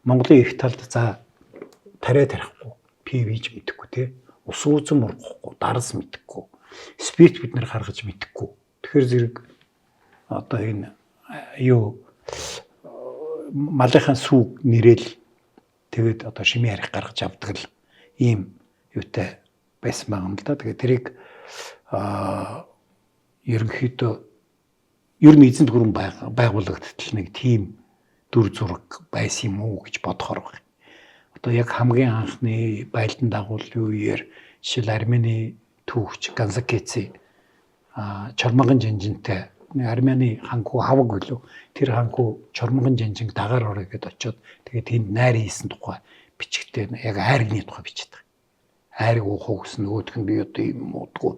Монголын их талд за тариа тарихгүй, пив хийж мэдэхгүй те. Ус үзэн мурахгүй, дарс мэдэхгүй. Спирт бид нэр гаргаж мэдэхгүй. Тэгэхээр зэрэг одоо энэ юу малынхаа сүг нэрэл тэгээд одоо шимээ арих гаргаж авдаг л ийм юутай байсан байгаа юм л да. Тэгээд тэрийг ерөнхийдөө ер нь эзэнт гүрэн байгуулагдтал нэг тийм дүр зураг байсан юм уу гэж бодохоор байна. Одоо яг хамгийн анхны байлдан дагуулын үеэр жишээл Армени түүхч Ганзакеци Чормогон жанжинтай Армени ханху хаваг билүү тэр ханху Чормогон жанжинг дагаар орё гэдээ очиод тэгээд тэнд найр хийсэн тухай бичгтээ яг айргны тухай бичдэг. Айрг уухаа гэсэн нөгөөх нь би одоо юм муудгүй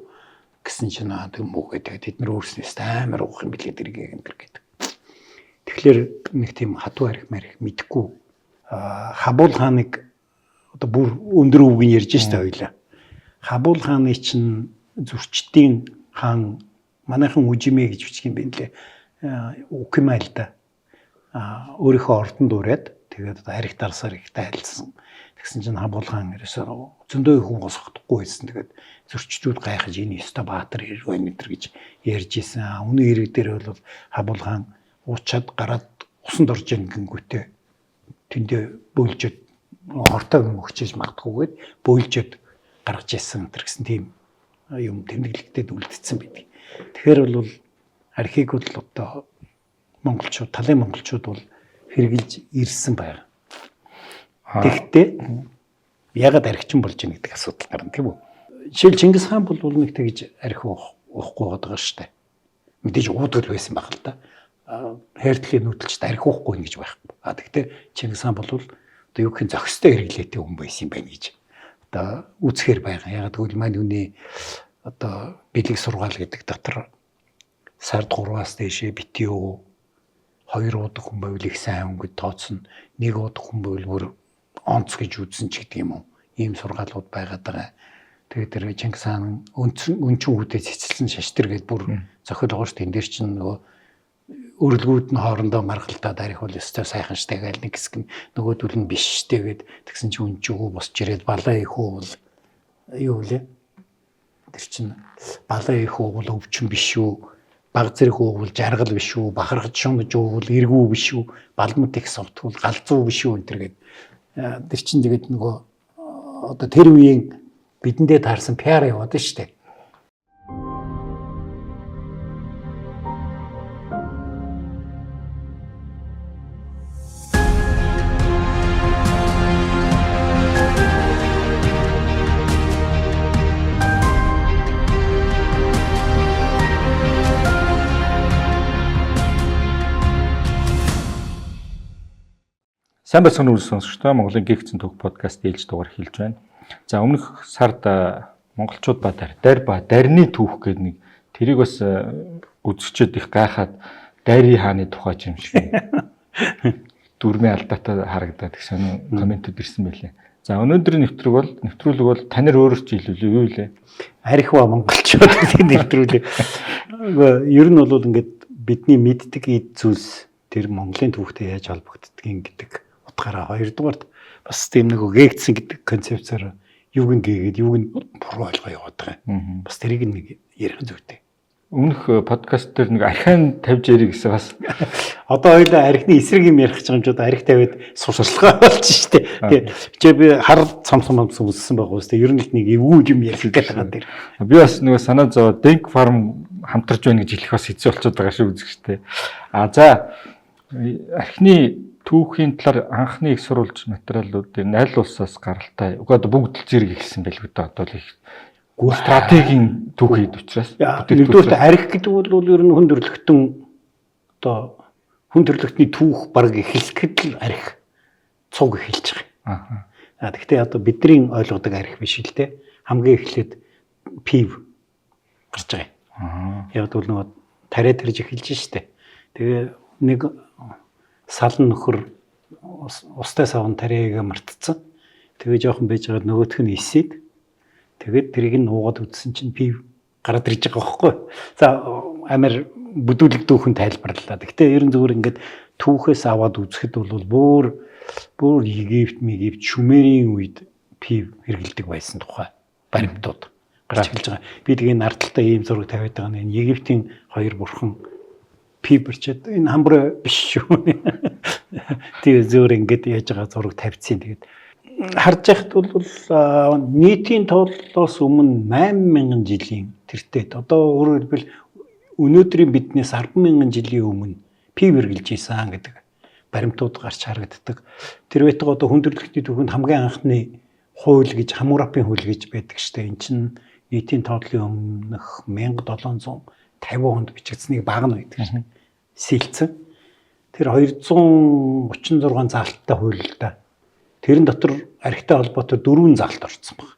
гэсэн чинь тийм үгүй тэгээд тэд нар өөрснөөс амар уух юм билээ дэрэг энэ гэдэг. Тэгэхээр нэг тийм хатуу арх марх мэдхгүй Хабул хааныг одоо бүр өндөр үгийн ярьж штэ хоёлаа. Хабул хааны чинь зөрчдийн хаан манайхан үжимэ гэж бичих юм бэ нэлээ. Укимал да. Өөрийнхөө ордонд ураад тэгээд арх дарсаар ихтэй айлсан. Тэгсэн чинь Хабул хаан ерөөсөө зөндөө хүн госохдохгүй байсан. Тэгээд зөрчдүүд гайхаж энэ ёстой баатар ирвэ мэтэр гэж ярьж исэн. Үнэн хэрэг дээр бол Хабул хаан уучаад гараад усанд орж ингэнгүүтээ тэндээ бөөлжөд хортой өгчиж магадгүйгээд бөөлжөд гаргаж ирсэн гэсэн тийм юм тэмдэглэгдээд үлдсэн байдаг. Тэгэхээр бол архийг бол одоо монголчууд талын монголчууд бол хэрэгжилж ирсэн байна. Тэгэхдээ ягаад архичин болж ийн гэдэг асуудал гарна тийм үү? Жишээл Чингис хаан бол нэг тэгж архи уухгүй байгаа шүү дээ. Мэдээж уудгал байсан баг л да. Хайртлын нүүдэлчд архи уухгүй ингэж байхгүй. Тэгтээ Чингис хаан бол одоо юу гэх зохистой хэрэглээтэй хүн байсан юм байна гэж одоо үзэхээр байгаа. Ягаад гэвэл маань үний одоо бэлэг сургаал гэдэг дотор сард 3-аас дээшээ битүү 2 удаа хүн байвал их сайн өнгөд тооцно. 1 удаа хүн байвал бүр онц гэж үзсэн ч гэдэг юм уу. Ийм сургаалууд байгаад байгаа. Тэгээд тэр Чингис хаан өнчин үдээ цэцэлсэн шаштар гэдээ бүр зохиол байгаа шүү дээ. Энд дэр чинь нөгөө өрөлгүүд нь хоорондоо маргалтаад арих бол өстой сайхан штэ гээл нэг хэсэг нь нөгөөдөл нь биш штэ гэд тэгсэн чинь үнжигөө босч ирээд балаа ихүү бол юу вэ? Тэр чинь балаа ихүү бол өвчин биш үү? Баг зэрэг уу бол жаргал биш үү? Бахархаж шунгаж уу бол эргүү биш үү? Балмут их сувтгал галзуу биш үү? Энтэр гэд тэр чинь тэгээд нөгөө одоо тэр үеийн бидэндээ таарсан пиар яваад штэ. Сайн байцгаана уу сонсогчдоо Монголын гихцэн түүх подкаст ээлж дугаар хэлж байна. За өмнөх сард монголчууд ба дарны түүх гэдэг нэг тэрийг бас үзэгчид их гайхаад дайрын хааны тухай юм шиг дүрмийн алдаатай харагдаад их сонио комментүүд ирсэн байлээ. За өнөөдрийн нэвтрүүлэг бол танир өөрөөр ч хэлүүлээ юу вэ? Архива монголчууд гэдэг нэвтрүүлэг. Ер нь бол ингээд бидний мэддэг эд зүйлс тэр Монголын түүхтэй яаж холбогддгийг гэдэг утгаараа хоёрдугаарт бас тийм нэг гэгдсэн гэдэг концепцээр юуг нь гээгээд юуг нь буруу ойлгоо яваад байгаа. Бас тэрийг нэг ярих зүйтэй. Өмнөх подкаст дээр нэг архиан тавьж ярих гэсэн бас одоо хоёлаа архины эсрэг юм ярих гэж юм ч удаа архи тавиад сурталчилгаа болж штэ. Тэгээ би хар цомсон үзсэн байгаа үстэй ер нь нэг эвгүй юм ярих гэдэг байгаа дэр. Би бас нөгөө санаа зовоод Denk Farm хамтарч байна гэж хэлэх бас хэцүү болчиход байгаа шүү үзэгчтэй. За архины түүхийн талаар анхны их сурвалж материалуудын аль улсаас гаралтай. Угаадаа бүгд л зэрэг ихсэн байлгүй дээ. Одоо л их стратегийн түүх хэд учраас. Нэгдүгээр арх гэдэг бол ер нь хүн төрөлхтөн одоо хүн төрөлхтний түүх баг эхлэхэд л арх цуг эхэлж байгаа. Гэхдээ одоо бидний ойлгодог арх биш л дээ. Хамгийн эхлээд пив гарч байгаа. Яг бол нөгөө тариа тарж эхэлж штэ. Тэгээ нэг салан нөхөр устай савн тариагаа мартцсан. Тэгээ жоохон байж байгаа нөгөөх нь исээд тэгээд тэрийг нь уугаад үтсэн чинь пив гараад ирж байгаа байхгүй. За амар бүдүүлэг дүүхэн тайлбарлалаа. Гэхдээ ер нь зүгээр ингээд түүхээс аваад үзэхэд бол бүр бүр Египт Шумерийн үед пив хэрэгэлдэг байсан тухай баримтууд гарч эхэлж байгаа. Би тэгээ нарталтай ийм зураг тавиад байгаа нь Египтийн хоёр бурхан пив барьчаад энэ хамбар биш шүү. Тэгээ зөөр ингэж яаж байгаа зураг тавьчихсан. Тэгээд харж байхад бол нийтийн тооллоос өмнө 8000 жилийн тэртет одоо өөрөөр хэлбэл өнөөдрийн биднээс 100000 жилийн өмнө пив хэрэгжилж ийсэн гэдэг баримтууд гарч харагддаг. Тэр байтугай одоо хүндрэлтний түүхэнд хамгийн анхны хууль гэж Хаммурапийн хууль гэж байдаг штэ. Энд чинь нийтийн тоотлын өмнөх 1750 онд бичигдсэнийг баг нь байдаг шнэ. Сэлцэн. Тэр 236 заалттай хууль л да. Тэрэн дотор архитай холбоотой 4 заалт орсон баг.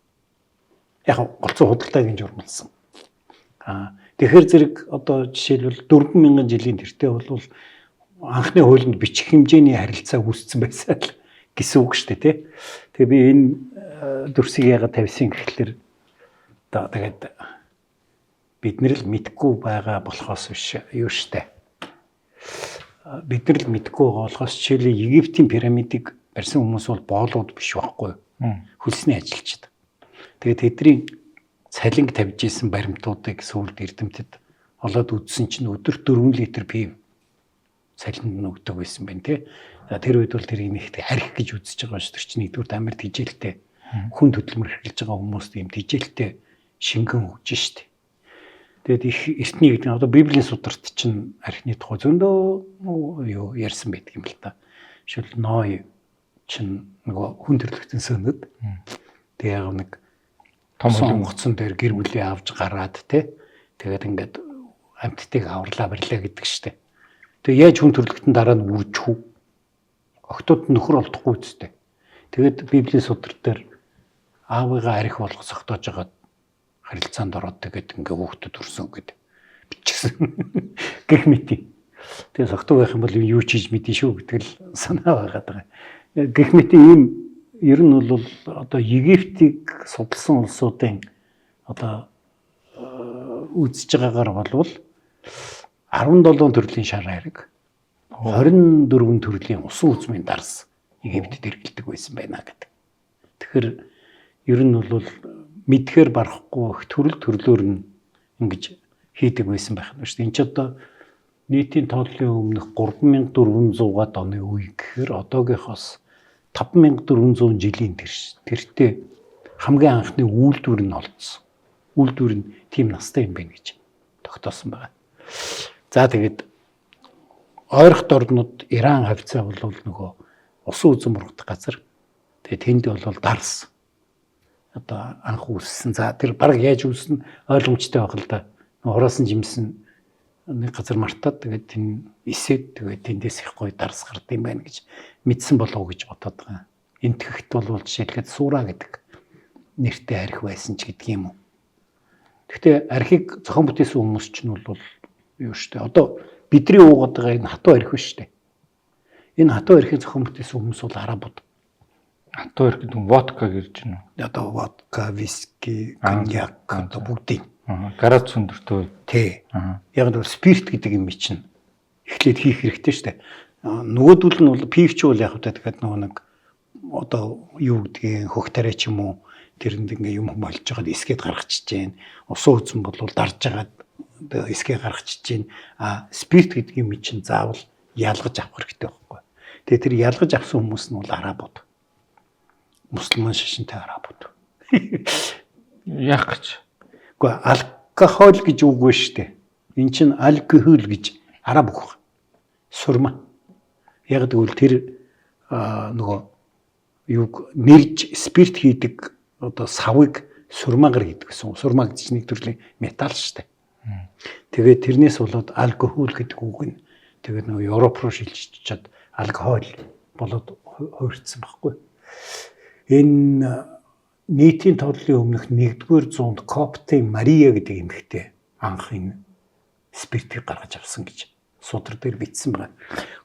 Яг голцоо худалдааг нь журмалсан. Тэгэхээр зэрэг одоо жишээлбэл 4000 жилийн тэртээ бол анхны хуулинд бичих хэмжээний харилцаа үүссэн байсан л гэсэн үг шүү дээ, тий. Тэгээ би энэ дүрсийг яагаад тавьсан гэхэлэр одоо тэгээд бид нар л мэдгүй байгаа болохоос биш юу штэ. Бид нар л мэдгүй байгаа болохоос жишээлбэл Египтийн пирамидыг барьсан хүмүүс бол боолууд биш байхгүй юу? Хөлсний ажилчид. Тэгээд тэдний цалинг тавьж исэн баримтуудыг сүүлд эрдэмтэд олоод үзсэн чинь өдөрт 4 литр пив цалинд нь өгдөг байсан байна тий. Тэр үед бол тэрийг нэгт арх гэж үзэж байгаа шүү. Тэр чинь нэгдүгээр амар тижээлтэй хүн хөдөлмөр хэрэглэж байгаа хүмүүст ийм тижээлтэй шингэн өгж штэ. Тэгээд их эртний гэдэг нь одоо Библийн сударт чинь архины тухай зөндөө юу ярьсан байдаг юм л та. Жишээл Ной чинь нөгөө хүн төрлөختөн сөнөд тэг яг нэг том онгоцон дээр гэр бүлээ авч гараад тий. Тэгээд ингээд амьтдыг аварлаа барилаа гэдэг штэ. Тэгээ яаж хүн төрлөختөн дараа нь үржих үү? Октод нөхөр олдохгүй үстэй. Тэгээд Библийн судар дээр аавыгаа арх болгох согтоож байгаа харилцаанд ороод тэгээд ингээ хүүхдэд төрсөн гэдэг бичсэн. Гэх мэт. Тэгээ согтуу байх юм бол юу ч хийж мэдэн шүү гэдэг л санаа байгаад байгаа. Гэх мэт ийм ер нь бол одоо Египтийг судалсан улсуудын одоо үзэж байгаагаар болвол 17 төрлийн шар хайраг 24 төрлийн усан үзмийн дарс Египтэд хэрэгэлдэг байсан байна гэдэг. Тэгэхээр ер нь бол мэдхээр барахгүй их төрлөөр нь ингэж хийдэг байсан байх нь шүү дээ. Энд ч одоо нийтийн тоотлын өмнөх 3400-аад оны үе гэхээр одоогийнхоос 5400 жилийн тэртээ хамгийн анхны үйлдвэр нь олдсон. Үйлдвэр нь тийм настай юм байна гэж тогтоосон байна. За тэгээд ойрхон орнууд Иран хавцаа бол нөгөө усан үзэн бургадах газар. Тэгээд тэнд бол дарс одоо анх үүссэн. За тэр баг яаж үүснэ ойлгомжтой байх л да. Хороос нь жимсэн нэг газар мартаад тэгээд тэн эсээд тэгээд тэндээс их гоё дарс гард юм байна гэж мэдсэн болов уу гэж бодоод байгаа. Энтгэхт бол жишээлбэл Сура гэдэг нэртэй арх байсан ч гэдэг юм уу. Гэхдээ архийг зохион бүтээсэн хүмүүс ч нь бол юу штэ. Одоо бидний уугаад байгаа энэ хатуу арх биш штэ. Энэ хатуу архийг зохион бүтээсэн хүмүүс бол арабууд. Хатуу арх гэдэг нь водка гэж байна уу? Одоо водка, виски, коньяк одоо бүгдийн. Гараад сүндөртөө. Тий. Яг нь спирт гэдэг юм чинь эхлээд хийх хэрэгтэй штэ. Нөгөөдөл нь бол пивч бол яг удаа тэгэхээр нөгөө нэг одоо юу гэдгийг хөх тариач юм уу тэрэнд ингээ юм болж байгаад эсгээд гаргачихж जैन. Усан үзэн бол дарж байгаад эсгээ гаргачихж जैन. Спирт гэдэг юм чинь заавал ялгаж авах хэрэгтэй байхгүй. Тэгээ тэр ялгаж авсан хүмүүс нь бол арабууд. Мусульман шашинтай арабууд. Яах гэж? Гэхдээ алкохол гэж үг байна шүү дээ. Эн чинь алкохол гэж араб үг. Сурма. Яг тэгвэл тэр нөгөө юу нэрж спирт хийдэг одоо савыг сурмагаар хийдэг гэсэн. Сурма гэж нэг төрлийн металл шүү дээ. Тэгээд тэрнээс болоод алкохол гэдэг үг нь тэгээд нөгөө Европ руу шилжчихад алкохол болоод хувирцсан байхгүй. Энэ нийтийн тоотлын өмнөх 1-р зуунд Коптын Мария гэдэг эмэгтэй анх энэ спиртийг гаргаж авсан гэж судар дээр бичсэн байна.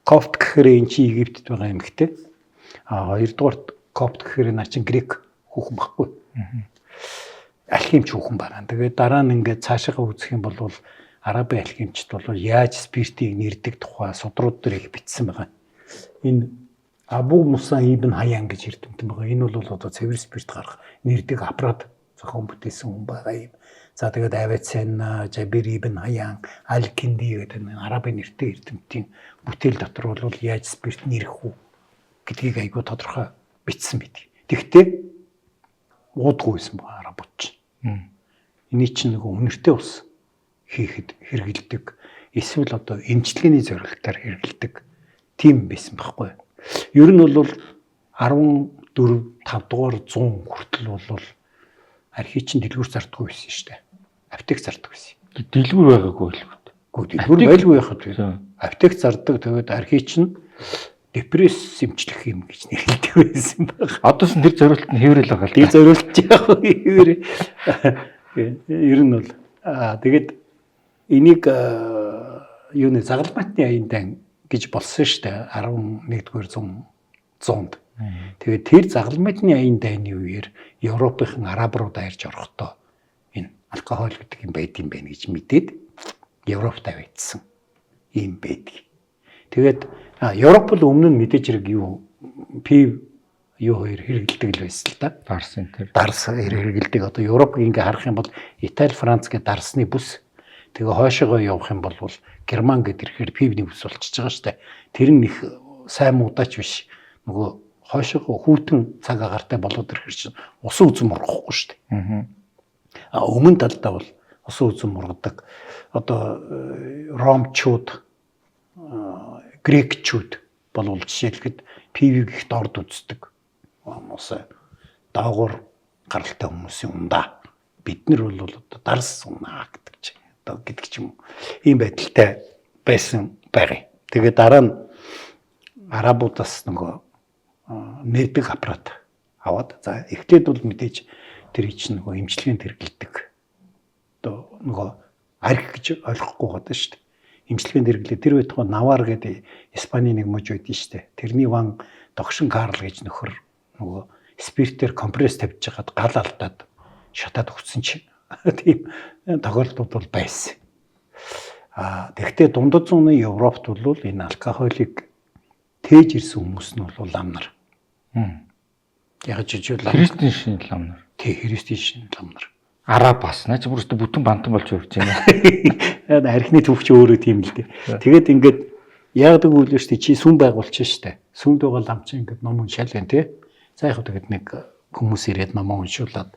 Копт гэхээр энэ чи Египтэд байгаа эмэгтэй. Хоёрдугаар Копт гэхээр наа чин грек хүүхэн баггүй. Алхимч хүүхэн байна. Тэгээд дараа нь ингээд цаашаа үзэх юм бол арабын алхимчд бол яаж спиртийг нэрдэг тухай судрууд дээр их бичсэн байгаа. Энэ Абу Муса ибн Хаян гэж эрдэмтэн байгаа. Энэ бол одоо цэвэр спирт гарах нэрдэг аппарат зохион бүтээсэн хүн байгаа юм. За тэгээд Авиценна, Жабир ибн Хаян, Аль-Кинди гэдэг арабын нэртэй эрдэмтдийн бүтээл дотор бол яаж спирт нэрэх үү гэдгийг айгүй тодорхой бичсэн байдаг. Тэгвэл уудгүй байсан байгаа арабууд. Эний чинь нэг үнэртэй ус хийхэд хэрэгэлдэг. Эсвэл одоо эмчилгээний зорилгоор хэрэгэлдэг. Тийм байсан байхгүй. Ер нь бол 14 5 дугаар 100 хүртэл бол архи чинь дэлгүүр зардаггүй байсан шүү дээ. Аптек зардаг байсан. Дэлгүүр байгаагүй л үү? Гэхдээ дэлгүүр байлгүй яхад вэ? Аптек зардаг тэгээд архи чинь депресс эмчлэх юм гэж нэрлэдэг байсан байна. Одоос нь тэр зориулт нь хэврэл байгаа л. Тэр зориулт яг хэврээ. Ер нь бол тэгээд энийг юуны загалмайтны аяндаа гэж болсон шүү дээ 11-р 100-д. Тэгээд тэр загалмайтны аян дайны үеэр Европын араб руу дайрч орохдоо энэ алкогол гэдэг юм байд юм байна гэж мэдээд Европт авчихсан юм байдаг. Тэгээд Европ бол өмнө нь мэдээж хэрэг юу пив юу хоёр хэрэгэлдэг л байсан л да. Дарс энэ тэр. Дарс хэрэгэлдэг. Одоо Европ ингээ харах юм бол Итали, Франц гэдэг дарсны бүс. Тэгээ хойшоогоо явах юм бол Герман гэдэг ихээр пивний бүс болчихж байгаа шүү дээ. Тэр нь их сайн муудач биш. Нөгөө хойшоогоо хүүтэн цаг агаартай болоод ирэхэр чинь усан үзэн мурахгүй шүү дээ. Өмнө талдаа бол усан үзэн мургадаг. Одоо ромчууд, грекчүүд болвол жишээлхэд пивийг их дорд үздэг. Хүмүүсээ даагуур гаралтай хүмүүсийн ундаа. Бид нар бол одоо дарс унаа гэдэг ч юм уу. Ийм байдалтай байсан байгаа. Тэгээд дараа нь арабуудаас нөгөө нээдэг аппарат аваад за эхлээд бол мэдээж тэр чинь нөгөө эмчилгээнд хэрэгэлдэг. Одоо нөгөө арх гэж ойлгохгүй байгаа шүү дээ. Эмчилгээнд хэрэглээ тэр байтугай Навар гэдэг Испани нэг мужи байдсан шүү дээ. Тэрний ван Догшин Карл гэж нөхөр нөгөө спиртээр компресс тавьж хагаад гал алдаад шатаад өгсөн чинь тийм тохиолдлууд бол байсан. Тэгэхдээ дундад зууны Европт бол энэ алкохолыг тээж ирсэн хүмүүс нь бол лам нар. Яг жижиг лам. Христийн шин лам нар. Тий, христийн шин лам нар. Араб бас наач бүрстэ бүтэн бантан болж явж байна. Архины төвч өөрөө тийм л дээ. Тэгээд ингээд яадаг үйл шүү дээ чи сүм байгуулчих штэ. Сүмд байгаа лам чи ингээд ном уншаал гэн тий. За яг тэгээд нэг хүмүүс ирээд ном уншуулад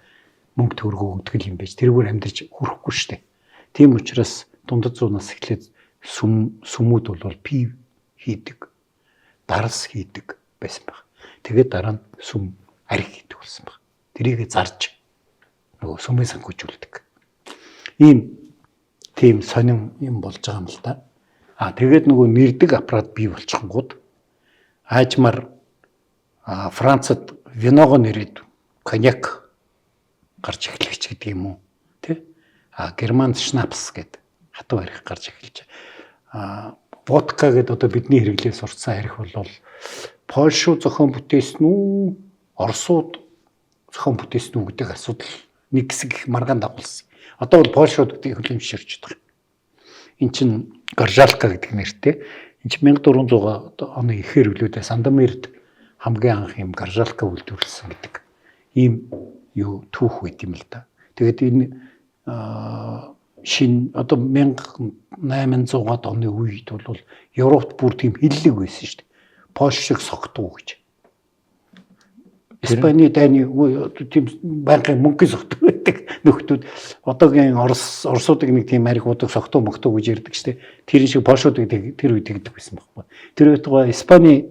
мөнгө төгрөгөө өгдөг юм байж тэрүүгээр амьдарч хүрэхгүй штэ. Тийм учраас дундад зуунаас эхлээд сүмүүд бол пив хийдэг, дарс хийдэг байсан баг. Тэгээд дараа нь сүм арх хийдэг болсон баг. Тэрийг зарж нөгөө сүмээ санхүүжүүлдэг. Ийм тийм сонин юм болж байгаа юм л да. Тэгээд нөгөө нэрдэг аппарат бий болчихгонгууд аажмаар Францад виногоо нэрээд коньяк гарч эхлэгч гэдэг юм уу тий? Германд шнапс гэдэг хатуу арх гарч эхэлж. Водка гэдэг одоо бидний хэрэглээс орцсон арх бол Польшуу зохион бүтээсэн үү, Оросууд зохион бүтээсэн үү гэдэг асуудал нэг хэсэг их маргаан дагуулсан. Одоо бол Польшууд гэдэг хөлөмшөрч байгаа. Эн чин Горжалка гэдэг нэртэй. Эн чин 1400 оны ихэр үлүүдээ Сандомирд хамгийн анх юм Горжалка үйлдвэрлэсэн гэдэг ийм юу түүх байт юм л да. Тэгээд энэ шин одоо 1800-аад оны үед бол Европт бүр тийм хиллэг байсан шүү дээ. Польш шиг согтуу гэж. Испани дайны тийм банкын мөнгө согтуу байдаг нөхдүүд одоогийн Оросуудыг нэг тийм арх удаг согтуу мөгтөө гэж ярьдаг шүү дээ. Тэр шиг Польшуудыг тэр үед тэгдэг байсан байхгүй. Тэр үедээ Испани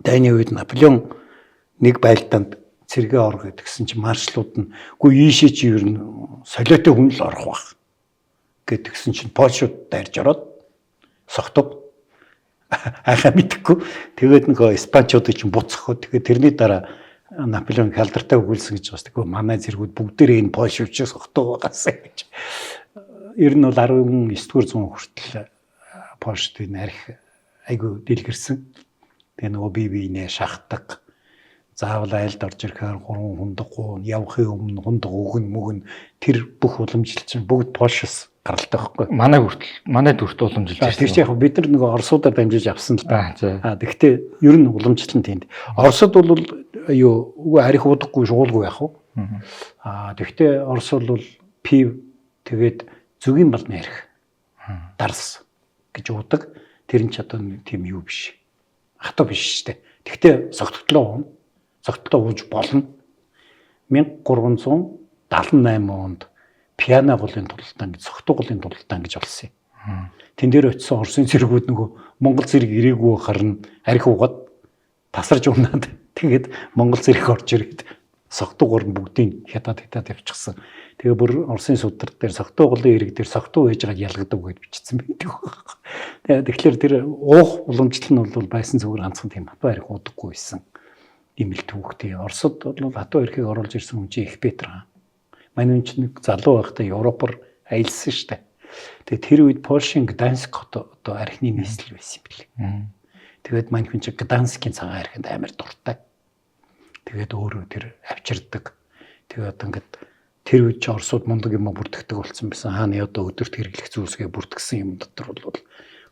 дайны үед Наполеон нэг байлдаанд цэргээ ор гэдгсэн чинь маршлууд нь үгүй ийшээ чи ер нь солиотой хүн л орох байх гэдгсэн чинь Польшууд дайрж ороод согтуу айхаа мэдхгүй тэгээд нөгөө испанчуудыг чинь буцахгүй тэгээд тэрний дараа Наполеон халдартай өгүүлсэн гэж байна. Тэгвэл манай зэргүүд бүгдээрээ энэ Польшчууд согтуу байгаасаа гэж. Ер нь бол 19-р зуун хүртэл Польшд энэ арх айгу дэлгэрсэн. Тэгээ нөгөө бие биенээ шахдаг. Заавал айлд орж ирэхээр 3 хундаг гуун явахын өмнө хундаг өгн мөгн тэр бүх уламжлал чинь бүгд Польшоос гаралтай байхгүй. Манайд хүртэл уламжилж байна. Тэр чинь яг бид нар нөгөө орсуудаар дамжиж авсан л да. Тэгэхдээ ер нь уламжлал нь тэнд. Оросд бол үгүй арих удахгүй шуулгүй яах вэ? Тэгэхдээ Орос бол пив тэгээд зүгийн балны арих дарс гэж уудаг. Тэр нь ч одоо тийм юу биш. Хатуу биш штэ. Тэгэхдээ согттлоо ууж болно. 1378 онд пиано голын тулалдаан гэж согтуу голын тулалдаан гэж болсон юм. Тэн дээр очисон Оросын цэргүүд нөгөө Монгол цэрэг ирээгүй харна арх угаад тасарч унаад тэгээд Монгол цэрэг орж ирээд согтуу гол бүгдийг хятад явчихсан. Тэгээ бүр Оросын судар дээр согтуу голын ирэг дээр согтуу байж байгааг ялгадаг гэж бичсэн байдаг. Тэгэхээр тэр уух уламжлал нь бол байсан зүгээр ганцхан тийм хатуу арх уудаггүй байсан. Имэл түүхтэй. Оросд бол хатуу архийг оруулж ирсэн хүн чинь их Петр хаан. Манай хүн чинь нэг залуу байхдаа Европоор аялсан штэ. Тэгээ тэр үед Польшийн Гданьск хот одоо архины нийслэл байсан юм билээ. Тэгээд манай хүн чинь Гданьскийн цагаан архинд амар дуртай. Тэгээд өөрөө тэр авчирдаг. Тэгээ одоо ингээд тэр үед ч Оросууд мундаг юм бүрдгдэг болсон байсан. Хааны одоо өдөрт хэрэглэх зүйлсгээ бүрдгсэн юм дотор бол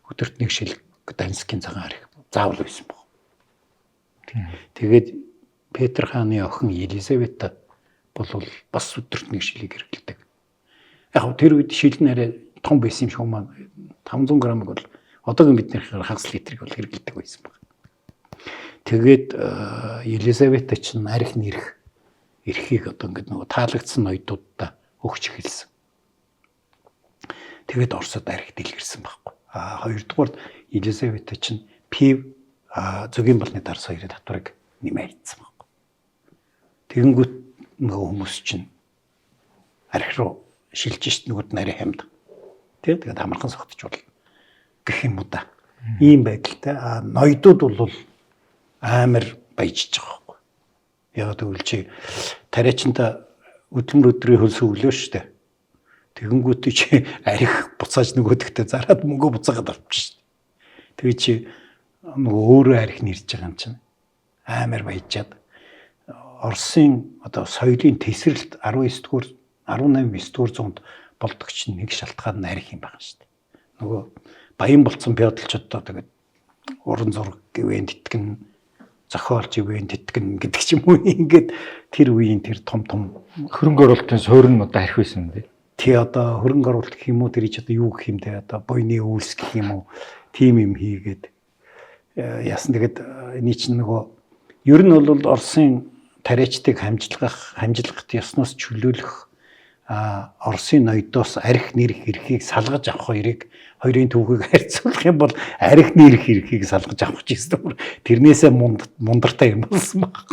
өдөрт нэг шил Гданьскийн цагаан архи заавал байсан баг. Тэгээд Петр хааны охин Елизавета бол бас өдөрт нэг шилийг хэрэглэдэг. Яг тэр үед шил нь арай том байсан юм шиг маань 500 грамыг бол одоогийн биднийхээр хагас литрийг бол хэрэглэдэг байсан баг. Тэгээд Елизавета ч арх нэрх эрхийг одоо ингээд нөгөө таалагдсан ноёдуудаа өгч эхэлсэн. Тэгээд Оросд арх дэлгэрсэн байхгүй. Хоёрдугаар Елизавета ч пив зөгийн балны дарс хоёрын татварыг нэмээд хийсэн байхгүй. Тэгэнгүүт нөгөө хүмүүс чинь арх руу шилж шít нөгөөд нарийн хамд. Тэгээд амархан согтож болно гэх юм уу да. Ийм байдалтай ноёдууд бол амар баяжж байгаа байхгүй. Яг тэгвэл чи тариачнда өдлөмөр өдрийн хөлс өглөө штэ. Тэгэнгүүт чи арх буцааж нөгөөдөгтөө зараад мөнгө буцаагаад авчих штэ. Тэгээ чи нөгөө өөрөө арх нэрж байгаа юм чинь амар баяжаад Оросын одоо соёлын тесрэлт 19-р 18-9-р зуунд болдог чинь нэг шалтгаан нь арх юм байна штэ. Нөгөө баян болцсон феодалчуудаа тэгээд уран зураг гэвэн тэтгэн зохиолч ивэн тэтгэн гэдэг ч юм уу ингээд тэр үеийн тэр том хөрөнгө оруулалтын суурь нь одоо арх байсан юм дээ. Тий одоо хөрөнгө оруулалт гэх юм уу тэр чи одоо юу гэх юм те одоо буйны үйлс гэх юм уу тим юм хийгээд яасан тэгээд энэ чинь нөгөө ер нь бол Оросын тариачдыг хамжлагт ёсноос чөлөөлөх Оросын ноёдоос арх нэрх эрхийг салгаж авах хоёрын түүхийг харьцуулах юм бол арх нэрх эрхийг салгаж авах ч гэсэн тэрнээсээ мундартай юм болсон байна.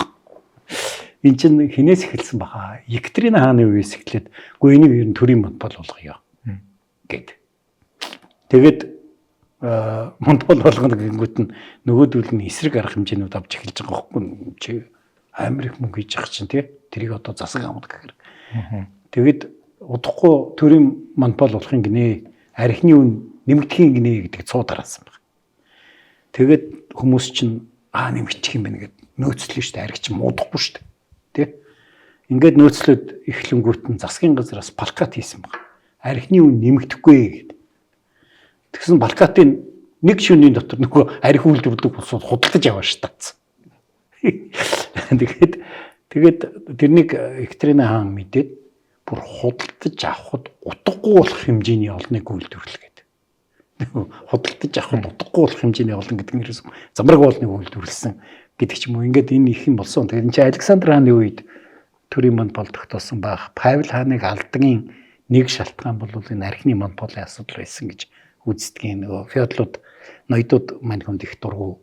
Энд чинь хинээс эхэлсэн баха. Екатерина хааны үеэс эхлээд үгүй энийг ер нь төрийн монопол болгоё гэд. Тэгээд монопол болгоно гэнгүүт нь нөгөөдөл нь эсрэг арга хэмжээнүүд авч эхэлж байгаа байхгүй чи амар их мөнгө хийж ах чинь тий тэрийг одоо засаг амд гэхээр. Тэгэд удахгүй төрийн монопол болохын гинэ архины үн нэмэгдэхийн гинэ гэдэг цуу дараасан байна. Тэгээд хүмүүс чинь нэмэгдэх юм байна гэд нөөцлөө штэ арх чинь муудахгүй штэ тий. Ингээд нөөцлөд эхлэнгүүт нь засгийн газраас плакат хийсэн байна. Архины үн нэмэгдэхгүй гэд. Тэгсэн плакатын нэг шөнийн дотор нөгөө арх үйлдвэрлэдэг улсууд худалдаж яваа штатсан. Тэгээд тэрнийг Екатерина хаан мэдээд бүр худалдаж авахд утгагүй болох хэмжээний олныг үйлдвэрлэгээд. Худалдаж авахд утгагүй болох хэмжээний олон гэдэг нь ерөөс замраг олныг үйлдвэрлэсэн гэдэг ч юм уу. Ингээд энэ их юм болсон. Тэгээд энэ чинь Александр хааны үед төрийн монопол тогтоосон баг. Павел хааныг алдгийн нэг шалтгаан бол энэ архины монополын асуудал байсан гэж үздэг. Нөгөө феодалууд ноёдууд мань хүнд их дургу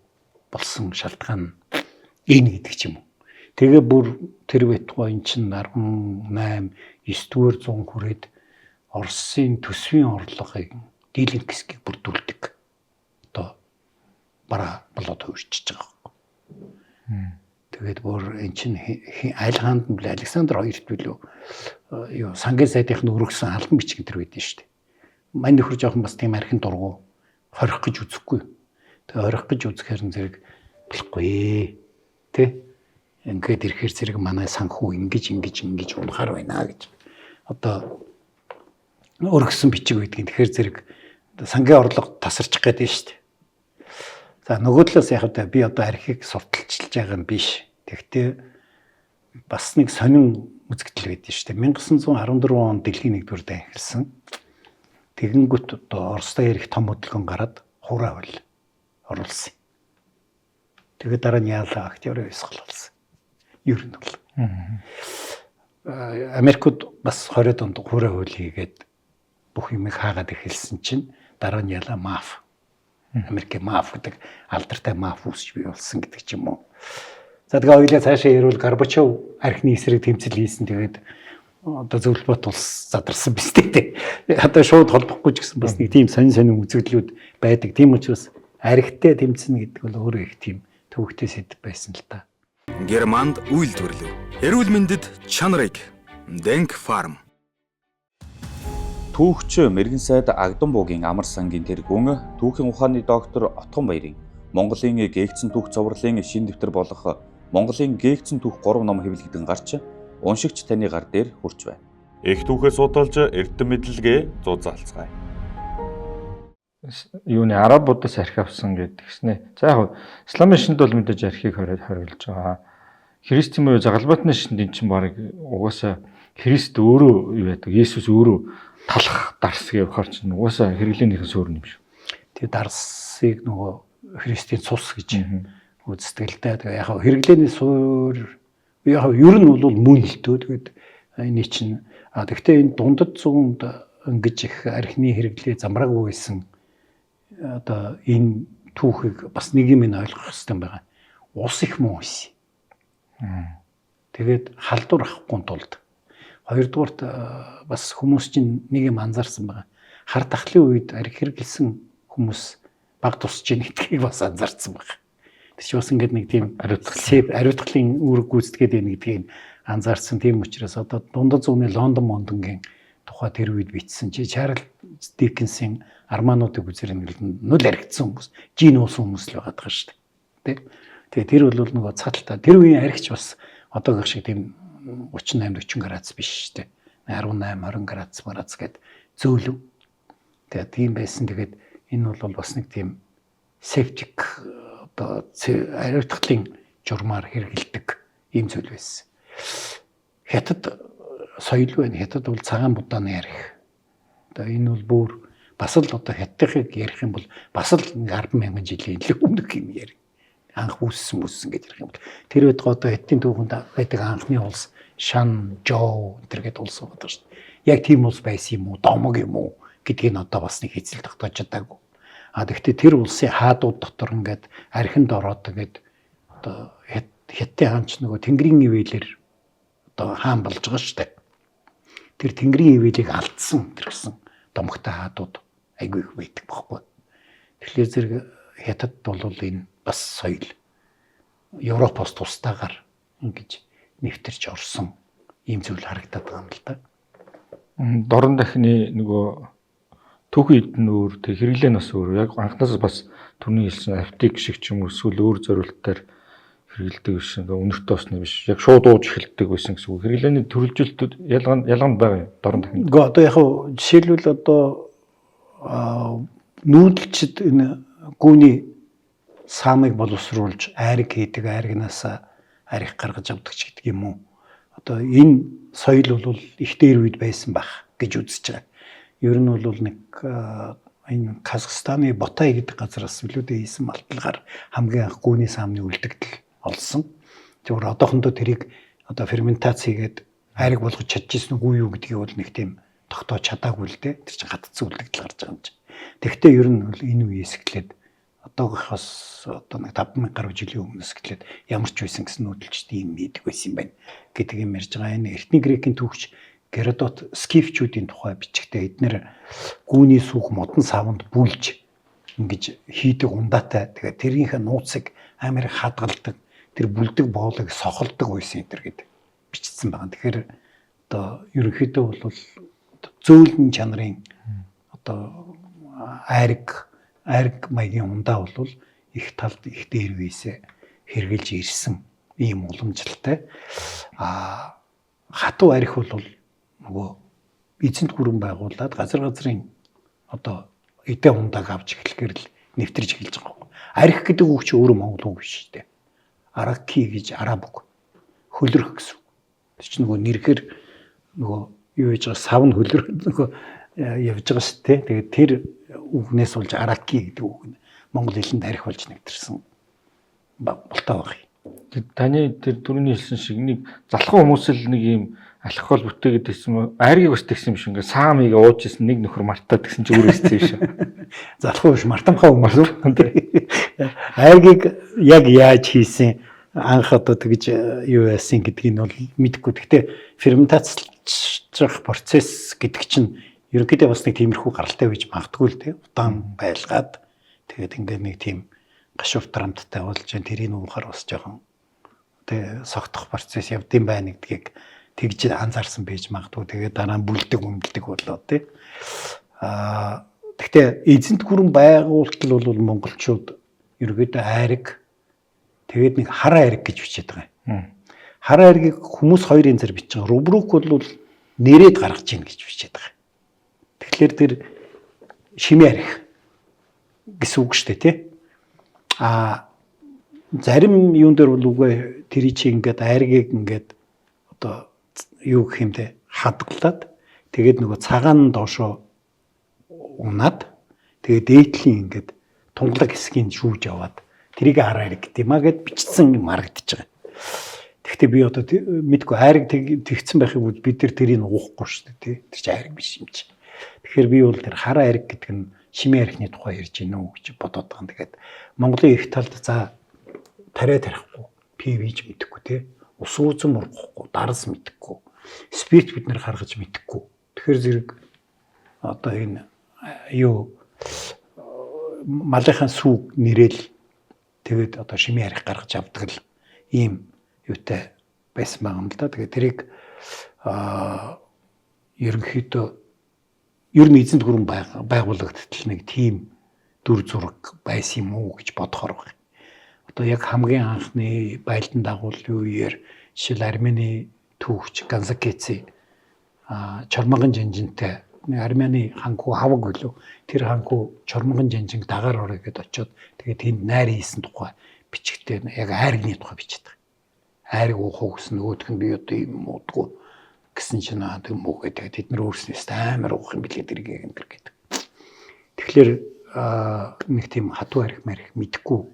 болсон шалтгаан энэ гэдэг ч юм уу. Тэгээ бүр тэр байтугай эн чинь 18 9-р зуун хүрээд Оросын төсвийн орлогыг дийлэнхсгийг бүрдүүлдэг. Одоо бараа болоод хувирчиж байгаа юм. Тэгээд бүр эн чинь айл хаанд нь Александр хоёрт билүү юу сангийн сайдынх нь өргөсөн албан бичиг тэр байдэн шүү дээ. Мань нөхөр жоохон бас тийм архин дургу хорих гэж үзэхгүй. Тэгээ орих гэж үзэхээр зэрэг болохгүй. Тэ? Ингээд ирэхээр зэрэг манай санхүү ингэж унахаар байна гэж. Одоо өргөсөн бичиг байдгийг. Тэгэхээр зэрэг сангийн орлого тасарчих гээд байна шүү дээ. За нөгөө талаас яг одоо би одоо архийг сурталчилж байгаа юм биш. Тэгвэл бас нэг сонин үзэгдэл байдсан шүү дээ. 1914 онд дэлхийн 1-р дай эхэлсэн. Тэгэнгүүт одоо Оростой ярих том хөдөлгөөн гараад хураа хөл оруулсан. Тэгээд дараа нь яалаа активээр өсгөл болсон. Ер нь бол. Америкт бас 20-д онд хураа хөл хийгээд бүх юмыг хаагаад эхэлсэн чинь дараа нь яалаа маф. Америкийн маф гэдэг алдартай маф үүсч бий болсон гэдэг ч юм уу. За тэгээ ойлаа цаашаа ярил Горбачев архины эсрэг тэмцэл хийсэн. Тэгээд одоо зөвлөлбөт улс задарсан биз дээ. Одоо шууд холбохгүй ч гэсэн бас нэг тийм сонин үзэгдлүүд байдаг. Тийм учраас архитай тэмцэнэ гэдэг бол өөрөө их тийм төвөгтэй сэдв байсан л та. Германд үйлдвэрлэв. Эрүүл мэндэд чанарыг Denk Farm. Түүхч Мэргэн сайд Агдам буугийн амар сангийн тэргүүн түүхийн ухааны доктор Отгон баярын Монголын гээгцэн түүх цовруулын шин дэвтэр болох Монголын гээгцэн түүх 3 ном хэвлэгдэн гарч уншигч таны гар дээр хүрч байна. Их түүхээ судалж эрдэм мэдлэгээ зузаалцгаая. Юуны арабуудаас архи авсан гэдгснэ. За яг исламын шинд бол мэдээж архийг хориглож байгаа. Христийн буюу загалбаатны шинд эн чинь баг угаасаа Христ өөрөө юу яадаг, Есүс өөрөө талах дарс гэвхэр чинь угаасаа хэрэглээнийхэн суурь юм шүү. Тэгээ дарсыг нөгөө Христийн цус гэж үздэг л дээ. Тэгээ яг хэрэглээний суурь яг ер нь бол мөн л төө. Тэгээд энэ чинь тэгвэл энэ дундад зуунд ингэж их архины хэрэглээ замраагүй байсан. Одоо энэ түүхийг бас нэг юм ойлгох хэрэгтэй байгаа. Ус их муу байсан. Тэгээд халдвар авахгүй тулд хоёрдугаарт бас хүмүүс чинь нэг юм анзаарсан байгаа. Хар тахлын үед архи хэрэглэсэн хүмүүс баг тусч ийн гэдгийг бас анзаарсан байгаа. Тэр чинь бас ингээд нэг тийм ариутгалын үүрэг гүйцэтгээд байна гэдгийг анзаарсан. Тийм учраас одоо дундад зууны Лондон Мондонгийн тухай тэр үед бичсэн чи Чарльз Диккенсийн армаануудыг үзэр нүл архицсан хүмүүс, жин уусан хүмүүс л байгаа шүү дээ. Тэгээ тэр бол нөгөө цааталтаа тэр үеийн архич бас одоогийнх шиг тийм 38-40 градус биш шүү дээ. 18-20 градус гэд зөөлөв. Тэгээ тийм байсан. Тэгээд энэ бол бас нэг тийм септик одоо ариутгалын журмаар хэрэгэлдэг ийм зүйл байсан. Хятад соёл байна. Хятад бол цагаан будааны архи. Одоо энэ бол бүр бас л одоо хятадыг ярих юм бол бас л 10,000 жилийн илүү өмнөх юм ярих. Анх үүссэн гэж ярих юм бол тэр үед одоо хятадын түүхэнд байдаг анхны улс Шан, Жоо гэдэг улс байдаг шүү дээ. Яг тийм улс байсан юм уу, домог юм уу гэдгийг нь одоо бас нэг хэзэл тогтоож чадаагүй. Тэгэхдээ тэр улсын хаадууд дотор ингээд архинд ороод тэгээд одоо хятадын хаанч нөгөө Тэнгэрийн ивэлэр одоо хаан болж байгаа шүү дээ. Тэр Тэнгэрийн ивэлийг алдсан тэргсэн домогтой хаадууд айгүй их байдаг байхгүй. Тэгэхээр зэрэг хятад бол энэ бас соёл Европоос тусдаагаар ингэж нэвтэрч орсон ийм зүйл харагдаад байгаа юм л да. Дорн дахны нөгөө түүхий эдэн өөр тэг хэрэглээ нь бас өөр. Яг анхнаас бас түрний хэлсэн автик шиг ч юм уу эсвэл өөр зорилттоор хэрэглэдэг биш. Өнөртөө усны биш. Яг шууд ууж эхэлдэг байсан гэсэн үг. Хэрэглээний төрөлжилтүүд ялгаанд байгаа юм. Дорн дахны. Гэхдээ одоо яг жишээлбэл одоо нүүдэлчд энэ гүүний саамыг боловсруулж айраг хийдэг, айрагнаас арих гаргаж авдаг ч гэдэг юм уу. Одоо энэ соёл бол их дээр үед байсан байх гэж үзэж байгаа. Ер нь бол нэг энэ Казахстаны Ботай гэдэг газараас билүүдээ хийсэн малталгаар хамгийн анх гүүний саамны үлдэгдэл олсон. Тэгвэр одоохондоо тэрийг одоо ферментац хийгээд айраг болгож чадчихсан үгүй юу гэдгийг бол нэг тийм тогтоож чадаагүй л дээ. Тэр чинь гатцсан үлдэгдэл гарч байгаа юм чинь. Тэгэхдээ ер нь бол энэ үеэс эхлээд одоогоос одоо нэг 5,000 гаруй жилийн өмнөөс эхлээд ямар ч байсан гэсэн нүүдэлчд ийм мэддэг байсан юм байна гэдэг юм ярьж байгаа. Энэ эртний грекийн түүхч Геродот скифчүүдийн тухай бичгтээ эднэр гүүний сүх модон савнд бүлж ингэж хийдэг ундаатай. Тэгээд тэрийнхээ нууцыг амар хадгалдаг, тэр бүлдэг боолыг сохолдог байсан энэ гэдэг бичсэн байгаа. Тэгэхээр одоо ерөнхийдөө бол зөөлөн чанарын одоо айраг маягийн ундаа бол их талд их дээр үесээ хэрглэж ирсэн ийм уламжлалтай. Хатуу арх бол нөгөө эзэнт гүрэн байгуулад газрын одоо эдэ ундааг авч эхлэхээр л нэвтэрж эхэлж байгаа юм. Арх гэдэг үг чи өөрөө монгол үг биш шүү дээ. Араки гэж араб үг. Хөлрөх гэсэн. Тэр чинь нөгөө нэрхээр нөгөө юу гэж байгаа сав нь хөлрөх нөгөө явж байгаа шүү дээ. Тэгээд тэр үгнээс болж араки гэдэг үг нь монгол хэлэнд арх болж нэвтэрсэн болтой баг. Таны тэр түрүүний хэлсэн шиг нэг залхуу хүмүүс л нэг юм алкогол бүтээгээд байсан юм. Айргийг бас тэгсэн юм шиг ингээ саамыг ууж исэн нэг нөхөр мартаад гэсэн чи өөрөө хэлсэн юм шиг. Залхуу биш мартамхаа хүмүүс үү? Айргийг яг яаж хийсэн анх одоо тэгж юу яасан гэдгийг нь бол мэдэхгүй. Гэхдээ ферментацлах процесс гэдэг чинь ерөнхийдөө бас нэг тиймэрхүү гаралтай байж магадгүй л тийм удаан байлгаад тэгээд ингээд нэг тийм гашуур тарамттай болж тэрийг уухаар бас жоохон тэгээ согтох процесс явдсан байна гэдгийг тэгж анзаарсан байж магадгүй. Тэгээд дараа нь бүлдэг болоо тий. Гэхдээ эзэнт гүрэн байгуулалт бол монголчууд ерөөдөө айраг тэгээд нэг хар айраг гэж бичээд байгаа юм. Хар айргийг хүмүүс хоёрын зэр бичиж байгаа. Рубрук бол нэрээд гаргаж ийн гэж бичээд байгаа. Тэгэхээр тэр шимээ арх гэсэн үг шүү дээ тий. Зарим юун дээр бол үгүй тэр чи ингээд айргийг ингээд одоо юу гэх юм те хадгалаад тэгээд нөгөө цагаан доошоо унаад тэгээд дээдлийн ингээд тунгалаг хэсгийг шүүж аваад тэрийг хар айраг гэдэг юм а гэд бичсэн юм харагдаж байгаа. Гэхдээ би одоо мэдгүй айраг тэгсэн байхыг бид нар тэрийг уухгүй шүү дээ тий. Тэр чи айраг биш юм чи. Тэгэхээр би бол тэр хар айраг гэдэг нь шимээ архины тухай ярьж гинэ үү гэж бодоод байгаа. Тэгээд Монголын их талд за тариа тарихгүй, пивж мэдэхгүй те. Ус үзэн мурахгүй, дарс мэдэхгүй. Спирт бид нэр гаргаж мэдэхгүй. Тэгэхээр зэрэг одоо энэ юу малынхаа сүг нэрэл тэгээд одоо шимээ арх гаргаж авдаг л ийм юутай байсан байгаа юм л да. Тэгээд тэрийг ерөнхийдөө ер нь эзэнт гүрэн байгуулагдтал нэг тийм дүр зураг байсан юм уу гэж бодохоор байна. Одоо яг хамгийн анхны байлдан дагуулын үеэр жишээл Армени түүхч Ганзакеци чормогон жанжинтай Армени ханху хаваг гэлөө тэр ханху чормогон жанжинг дагаар орё гэд очиод тэгээд тэнд найр хийсэн тухай бичгтээ яг айргны тухай бичээд байгаа. Айрг уухуу гэсэн нөгөөх нь би одоо юм уудгүй гэсэн чинь тийм үгүй тэгээд тэд нар өөрснөөс амар уух юм билээ дэрэг энэ гэдэг. Тэгэхээр нэг тийм хатуу арх марх мэдхгүй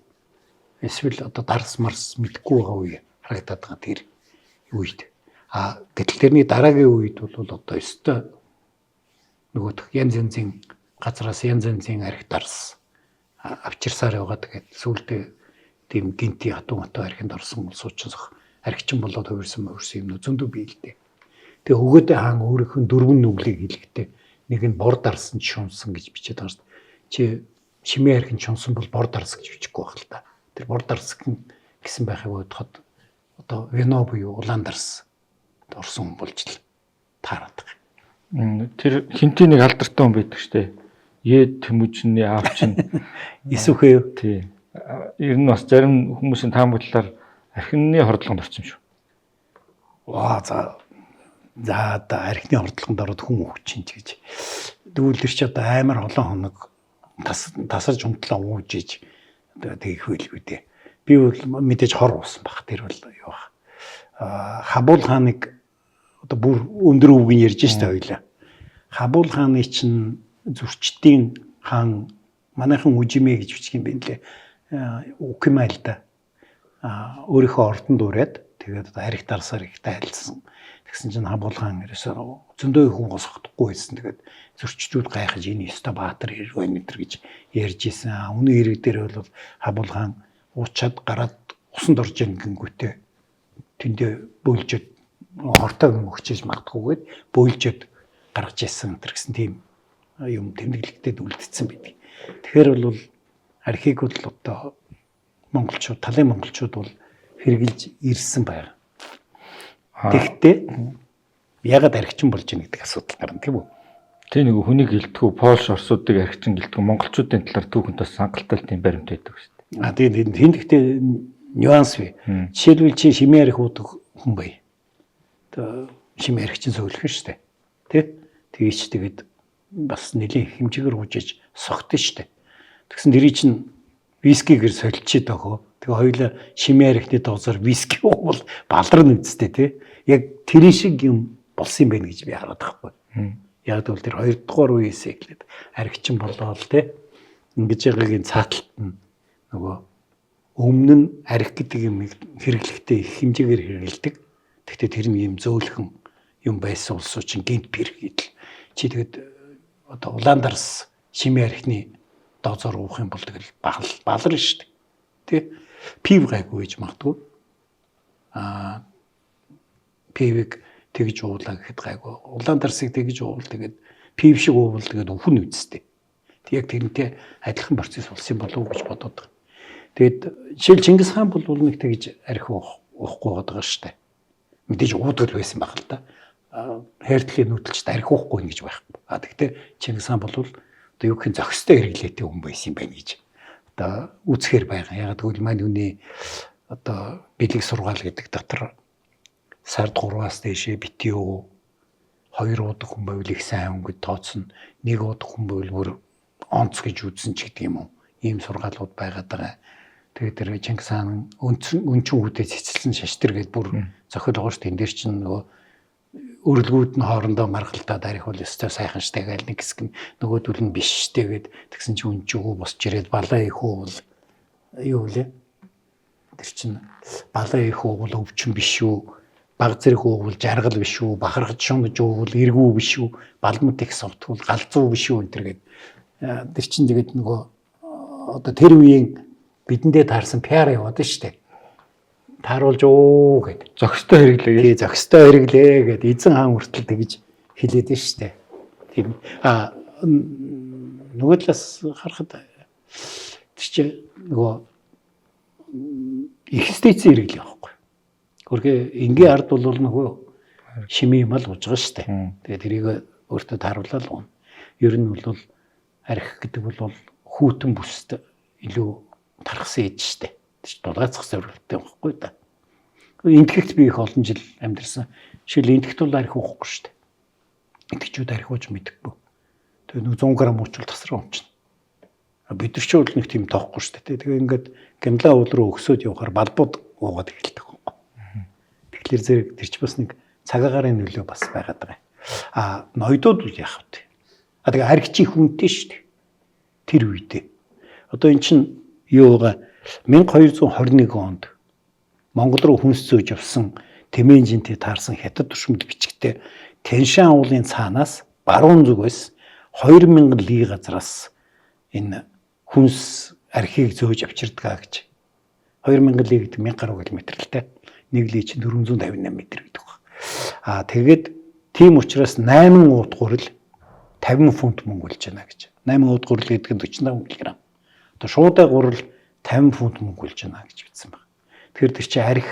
эсвэл одоо дарс марс мэдхгүй байгаа үе харагдаад байгаа тэр үед. Гэтэл тэрний дараагийн үед бол одоо өстой нөгөөх янз янзын газраас янз янзын арх дарс авчирсаар байгаа. Тэгээд сүүлдээ тийм гинти хатуу архинд орсон суучихсан архичин болоод хувирсан юм зөндөө бий л дээ. Тэгээ хөгөөдөө хаан өөрийнхөө дөрвөн нүглийг хэлэхдээ нэг нь бор дарсан шунсан гэж бичээд байгаа шүү дээ. Чи шимээ архин шунсан бол бор дарс гэж бичихгүй байх л та. Тэр бор дарс гэсэн байхыг бодоход одоо вино буюу улаан дарс орсон хүн болж л таарад байгаа. Тэр хинтийн нэг алдартай хүн байдаг штэ. Е Тэмүүжний аав чинь Исүхээ. Тий. Ер нь бас зарим хүмүүсийн таамаглалаар архины хордлогонд орсон юм шүү. За архины хордлогонд ороод хүн өвчин гэж. Тэгвэл тэр чи одоо амар олон хоног тасарж унтлаа ууж иж тэгэх байлгүй дээ. Би бол мэдээж хор уусан баг. Тэр бол юу баг. Хабул хааныг одоо бүр өндөр үгийн ярьж штэ хоёлаа. Хабул хааны чинь зөрчдийн хаан манайхан үжимэ гэж бичих юм байна лээ. Үкмэл да. Өөрийнхөө ордонд ураад тэгээд одоо арх дарсаар ихтэй айлсан. Тэгсэн чинь Хабул хаан ерөөсөө зөндөө хүн госохдохгүй байсан. Тэгээд зөрчдүүд гайхаж энэ ёстой баатар хэрэг байна гэдэр гэж ярьж исэн. Үнэн хэрэг дээр бол Хабул хаан уучаад гараад усанд орж ирэнгүүтээ тэндээ бөөлжөд хортой мөхчиж магадгүйгээд бөөлжөд гаргаж исэн гэсэн тийм юм тэмдэглэгдээд үлдсэн байдаг. Тэгэхээр бол архийг бол одоо монголчууд, талын монголчууд бол хэрэгжилж ирсэн байна. Тэгэхдээ ягаад архичин болж ийн гэдэг асуудал гарна тийм үү? Тэ нэг хүнийг гэлтгүү Польш орсуудыг архичин гэлтгүү монголчуудын талаар түүхэнд бас хангалттай тийм баримт байдаг шүү дээ. Тийм тэгэхдээ нюанс бий. Жишээлбэл чи шимээ арх уудаг хүн бай. Одоо шимээ архичин сөөлөх шүү дээ. Тэ? тэгээд бас нэлийн хэмжээгээр уужиж согтсон штэ. Тэгсэн дэрий чинь вискигээр солилцоод өгөө. Тэгээ хоёулаа шимээ арихны дозоор виски уувал баларна үсттэй тий. Яг тэр шиг юм болсон юм байна гэж би хараад байхгүй. Яг л тэр 2 дугаар үеэсээ эхлээд архичин болоо л тий. Ингэж байгаагийн цааталт нь нөгөө өмнө нь арх гэдэг юм хэрэглэхдээ их хэмжээгээр хэрэгэлдэг. Гэхдээ тэр нь юм зөөлхөн юм байсан улсууд чинь гинт пир гэдэл. Чи тэгэд одоо улаандарс шимээ архины дозоор уух юм бол тэгэл балар шүү дээ. Тэ? Пив гайгүй гэж магадгүй. Пивийг тэгж уулаа гэхэд гайгүй. Улаандарсыг тэгж уувал тэгээд пив шиг уувал тэгээд өвхөн үсттэй. Тэг яг тэрнтэй адилхан процесс болсон болов уу гэж бодоод байгаа. Тэгэд жишээл Чингис хаан бол нэг тэгж арх уухгүй байгаа шүү дээ. Мэдээж уудаг байсан байх л да. Хайртлын нүүдэлчд арх уухгүй гэж байхгүй. Тэгтээ Чингис хаан бол одоо юу гэх зохистой хэрэглээтэй хүн байсан юм байна гэж одоо үзэхээр байгаа. Яг тэгвэл маань үний одоо бэлэг сургаал гэдэг дотор сард 3-аас дээшээ битүү 2 удаг хүн байвал их сайн өнгөд тооцно. 1 удаг хүн байвал бүр онц гэж үзсэн ч гэдэг юм уу. Ийм сургаалууд байгаад байгаа. Тэгээд тэр Чингис хаан өнчин үүдээ цэцэлсэн шаштар гэдээ бүр зохиол байгаа шүү дээ. Энд дэр чинь нөгөө өрөлгүүд нь хоорондоо маргалтаад арих бол өстой сайхан штэ гээл нэг хэсэг нь нөгөөдөл нь биш штэ гэд тэгсэн чинь үнчгүү босч ирээд балаа их уу бол юу вэ? Тэр чинь балаа их уу бол өвчин биш үү? Баг зэрэг уу бол жаргал биш үү? Бахархаж шунгаж уу бол эргүү биш үү? Балмут их сувтгал галзуу биш үү? Энтэр гэд тэр чинь тэгээд нөгөө одоо тэр үеийн бидэндээ таарсан пиар яваад штэ. Тааруулж уу гэд Зохистой хэрэглээ. Тий, зохистой хэрэглээ гэд эзэн хаан хүртэл тэгж хэлээд нь штэ. Тийм. Нөгөө талаас харахад тэр чинь нөгөө их стэйцэн хэрэглээ байхгүй. Гөрхөө энгийн ард бол нөгөө шимээ юм л ууж байгаа штэ. Тэгээ тэрийг өөртөө тааруулаад уун. Ер нь бол арх гэдэг бол хүүтэн бүст илүү тархсан ээж штэ. Дулаацах зорилттой байхгүй да. Энтгэгт би их олон жил амьдэрсэн. Жишээл энтгэгт бол арх уухгүй шүү дээ. Энтгчүүд арх ууж мэдэггүй. Тэгээ нэг 100 г уучвал тасраа умчна. Бид нар ч бол нэг тийм тоохгүй шүү дээ. Тэгээ ингээд гямлаа уул руу өгсөд явахаар балбууд уугаад эхэлдэг байхгүй. Тэгэхээр зэрэг тэр ч бас нэг цагаагаарын нөлөө бас байгаад байгаа. Ноёдууд үл яах вэ? Тэгээ архичийн хүнтэй шүү дээ. Тэр үедээ. Одоо эн чинь юу байгаа 1221 онд Монгол руу хүнс зөөж явсан Тэмээжинтэй таарсан хятад туршимд бичгтээ Тяншан уулын цаанаас баруун зүгээс 2000 ли газраас энэ хүнс архийг зөөж авчирдгаа гэж. 2000 ли гэдэг 1000 гаруй километр л те. Нэг ли чинь 458 м гэдэг баг. Тэгээд тийм учраас 8 удгуурл 50 фунт мөнгө болж байна гэж. 8 удгуурл гэдэг нь 45 кг. Одоо шуудай гурал 50 фунт мөнгө болж байна гэж бичсэн байна. Тэгэхээр тэр чинь арх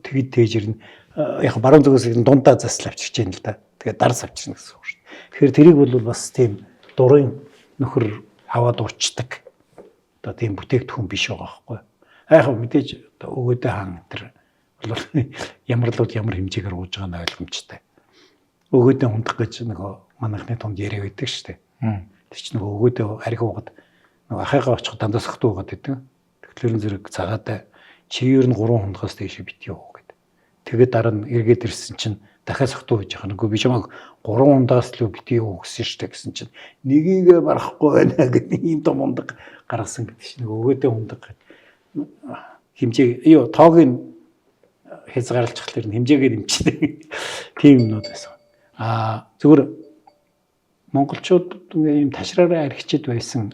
тэгэд тээжэр нь яг баруун зүгээс дундаа заслаа авчирч яана л да. Тэгээд дарс авчирна гэсэн үг шүү дээ. Тэгэхээр тэрийг бол бас тийм дурын нөхөр аваад уучдаг. Одоо тийм бүтээгдэхүүн биш байгаа байхгүй. Яг мэдээж өгөөдөө хаан тэр бол ямар хэмжээгээр ууж байгаа нь ойлгомжтой. Өгөөдөө хундах гэж нөгөө манайхны тунд яриа байдаг шүү дээ. Тэр чинь нөгөө өгөөдөө арх уугаад нөгөө ахыгаа очих дандаа сохтуу байгаад байдаг. Тэгэхээр зэрэг цагаатай чи ер нь 3 хундахаас дээш битгий уу гэдэг. Тэгээд дараа нь эргээд ирсэн чинь дахиад сохтуу байж байгаа. Нөгөө би чамайг 3 хундаас л битгий уу гэсэн штэ гэсэн чинь нёгийгээ барахгүй байна гэдэг ийм том хундаг гаргасан гэдэг чинь нөгөө өгөөдөө хундаг гэдэг. Хэмжээ тоогийн хязгаарлалцхлаар хэмжээгээр нэмчихдэг. Тийм юмнууд байсан. Зүгээр монголчууд ийм ташраараа архичд байсан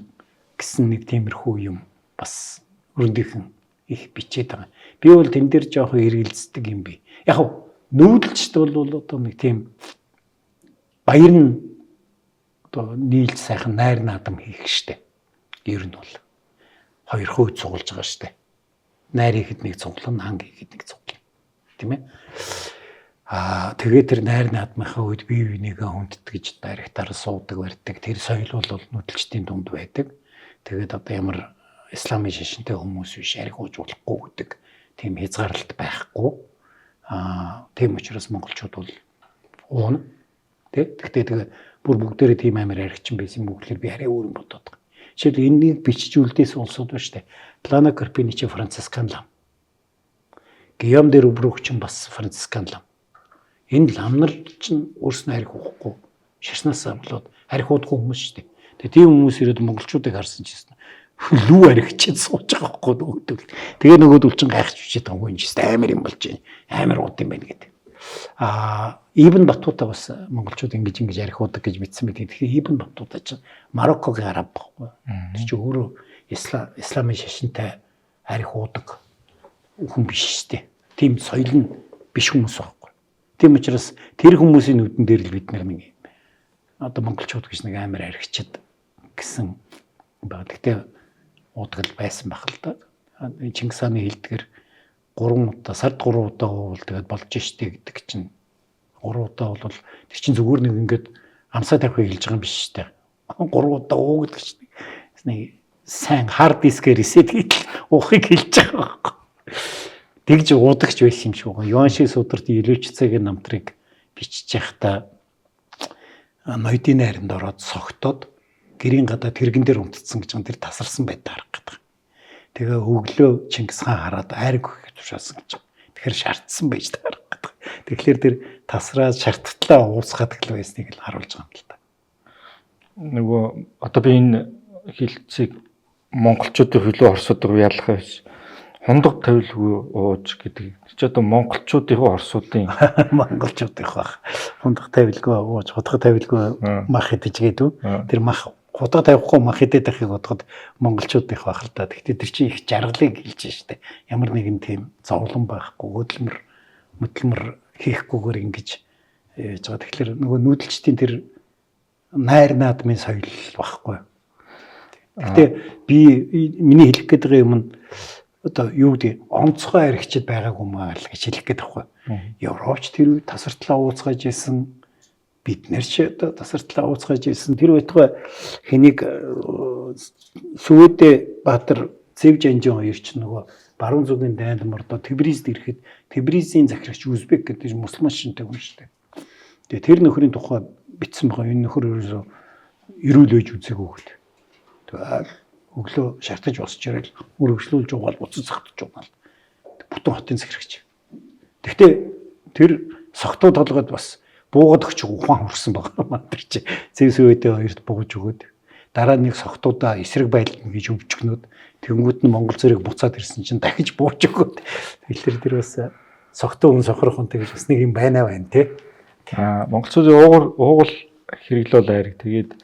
гэсэн нэг тиймэрхүү юм бас өрөндийнхэн их бичээд байгаа. Би бол тэн дээр жоохон эргэлздэг юм би. Яг нүүдэлчд бол одоо нэг тийм баяр нь одоо нийлж сайхан найр наадам хийх штэ. Ер нь бол 2 хөөд цугулж байгаа штэ. Найр ихэд нэг цуглан, ханг ихэд нэг цуглан. Тийм ээ. Тэгээд тэр найр наадмынхаа үед бие бинийгээ хүндэтгэж дайрагтаар суудаг, барьдаг. Тэр соёл бол нүүдэлчдийн дунд байдаг. Тэгээд одоо ямар исламын шашинтай хүмүүс биш арх ууж болохгүй гэдэг тийм хязгаарлалт байхгүй. Тийм учраас монголчууд бол ууна. Тэгтээ тэгээ бүр бүгдээрээ тийм амар аригчин байсан юм гэхэлэр би арай өөр юм бодоод байгаа. Жишээл энэнийг бичиж үлдээсэн улсууд ба штэ. Плана Карпиничи Францискан лам. Гийом де Рубрук ч бас Францискан лам. Энэ лам нар чинь өөрснөө арих уухгүй шашнаасаа болоод арих уудахгүй хүмүүс штэ. Тэгээ тийм хүмүүс ирээд монголчуудыг харсан чийсэн. Лүү аригчид сууж байгаа байхгүй нөгөөдөл. Тэгээ нөгөөдөл чинь гайхаж бичээд байгаа юм чинь амар юм болж байна. Амар ууд юм байна гэдэг. Ибн Батута бас монголчууд ингэж арих уудаг гэж бичсэн мэт. Тэгэхээр Ибн Батута чинь Мароккогийн араб байхгүй. Тэр чинь өөрөө исламын шашинтай арих уудаг хүн биш штэ. Тийм соёл нь биш хүмүүс байхгүй. Тийм учраас тэр хүмүүсийн нүдэн дээр л бид нэг одоо монголчууд гэж нэг амар аригчид гэсэн баг. Гэтэ уудаг л байсан байх л да. Чингис хааны хэлдгэр 3 удаа сард 3 удаа уувал тэгээд болж штэ гэдэг чинь 3 удаа бол тэр чинь зүгээр нэг ингээд амсаа тавихыг хэлж байгаа юм биш штэ. 3 удаа уу гэдэг чинь нэг сайн хард дискээр ресет хийх уухыг хэлж байгаа байхгүй. Тэгж уудагч байсан юм шиг байгаа. Юанши сударт илүүч цагийн намтрыг бичиж байхдаа ноёдын хайранд ороод согтоод гэрийн гадаа тэрэгэн дээр унтцсан гэж тэр тасарсан байдаа харах гэдэг. Тэгээ өглөө Чингис хаан хараад айрг өгөх тушаасан гэж. Тэгэхээр шаардсан байж таарах гэдэг. Тэгэхээр тэр тасраад шаардтлаа уусгаад гэл байсныг л харуулж байгаа юм л та. Нөгөө одоо би энэ хилцийг монголчуудын хөлөө орсууд руу ялах байж хондог тавилгүй ууж гэдэг. Тэр чи одоо монголчуудын орсуудын монголчуудын бах хондог тавилгүй ууж худга тавилгүй мах идэж гэдэг. Тэр мах худга тавихгүй мах идэх байхыг бодоход монголчуудын бах л да. Гэхдээ тэр чинь их жаргалыг хэлж штэ. Ямар нэгэн тийм зовлон байхгүй хөдөлмөр хийхгүйгээр ингэж яаж байгаа. Тэгэхээр нөгөө нүүдэлчдийн тэр найр наадмын соёл байхгүй. Гэхдээ би миний хэлэх гээд байгаа юм нь одоо юу гэдэг онцгой аригчид байгаагүй маа л гэж хэлэх гээд байхгүй. Европч тэр үед тасартлаа ууцгааж исэн бид нар ч одоо тасартлаа ууцгааж исэн тэр байтугай хэнийг Сүвэдэ Баатар Цэвжанжин хоёр ч нөгөө баруун зүгийн дайнд мордоо Тебризд ирэхэд Тебризийн захирагч Үзбек гэдэг мусульман шинтэй хүн шүү дээ. Тэгээ тэр нөхрийн тухай бичсэн байгаа. Энэ нөхөр ерөөсөө эрүүл ээж үзээгүй хөл. Тэгээ өглөө шартаж босч ирэл өргөжлүүлж угаал буцаж захтаж угаал. Бүтэн хотын захирагч. Гэхдээ тэр согтуу толгойд бас буугаад өгч ухаан хүрсэн байгаа маань тэр чи Цэвсүвэдэ хоёрт бууж өгөөд дараа нэг согтуудаа эсрэг байлдана гэж өвчгнүүд тэнгууд нь Монгол зэрэг буцаад ирсэн чинь дахиж бууж өгөөд тэгэхээр тэр бас согтуу хүн сохрох хүн гэж бас нэг юм байна тий. Монголчуудын уугуул хэрэглүүл айраг тэгээд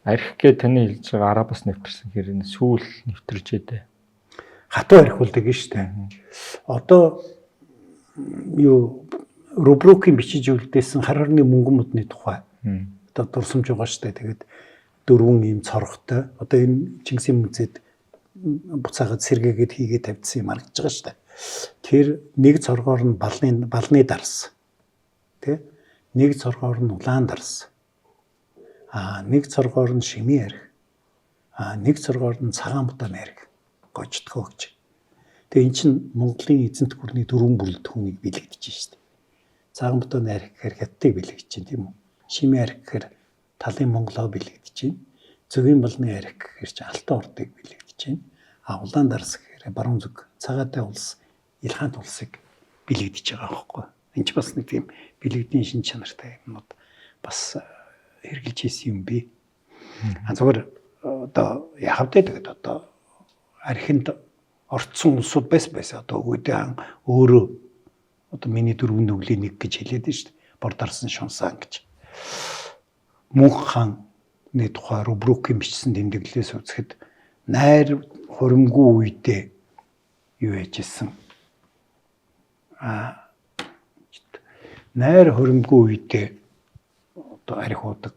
арх гэ таны хэлж байгаа арабаас нэвтэрсэн хэрэг сүүл нэвтэрч дээ. Хатуу арх болдог нь шүү дээ. Одоо юу Рубрукийн бичиж үлдээсэн хар хорны мөнгөн модны тухай одоо дурсамж байгаа шүү дээ. Тэгээд 4 ийм цорготой одоо энэ Чингисийн музейд буцаагаад сэргээгээд хийгээд тавьдсан юм харагдаж байгаа шүү дээ. Тэр нэг цоргоор нь балны дарс. Тэ? Нэг цоргоор нь улаан дарс. Нэг цоргоор нь шимийн арх. Нэг цоргоор нь цагаан бутааны арх. Гожтгоо гэж. Тэгээ эн чинь Монголын эзэнт гүрний 4 бүрэлд хүнийг бэлэгдэж шүү дээ. Цагаан бутааны арх гэхээр хятадыг бэлэгдэж чинь тийм үү? Шимийн арх гэхээр талын Монголоо бэлэгдэж чинь. Зөгийн балны арх гэхээр чинь Алтан ордыг бэлэгдэж чинь. Улаан дарс гэхээр баруун зүг цагаатай улс Илхант улсыг бэлэгдэж байгаа байхгүй. Энд ч бас нэг тийм бэлэгдийн шин чанартай юмнууд бас хэрглэж хийсэн юм би. Зүгээр одоо яхавтай тэгээд одоо архинд орцсон улсууд байсан. Одоо өвгөдөө хан өөрөө одоо миний 4 нүглийн нэг гэж хэлээд нь шүү дээ. Бор дарсан шунсаан гэж. Мөнх хааны тухай Рубрукийн бичсэн тэмдэглэлээс үзэхэд найр хуримгүй үедээ юу яжсэн. Найр хуримгүй үедээ одоо арх уудаг.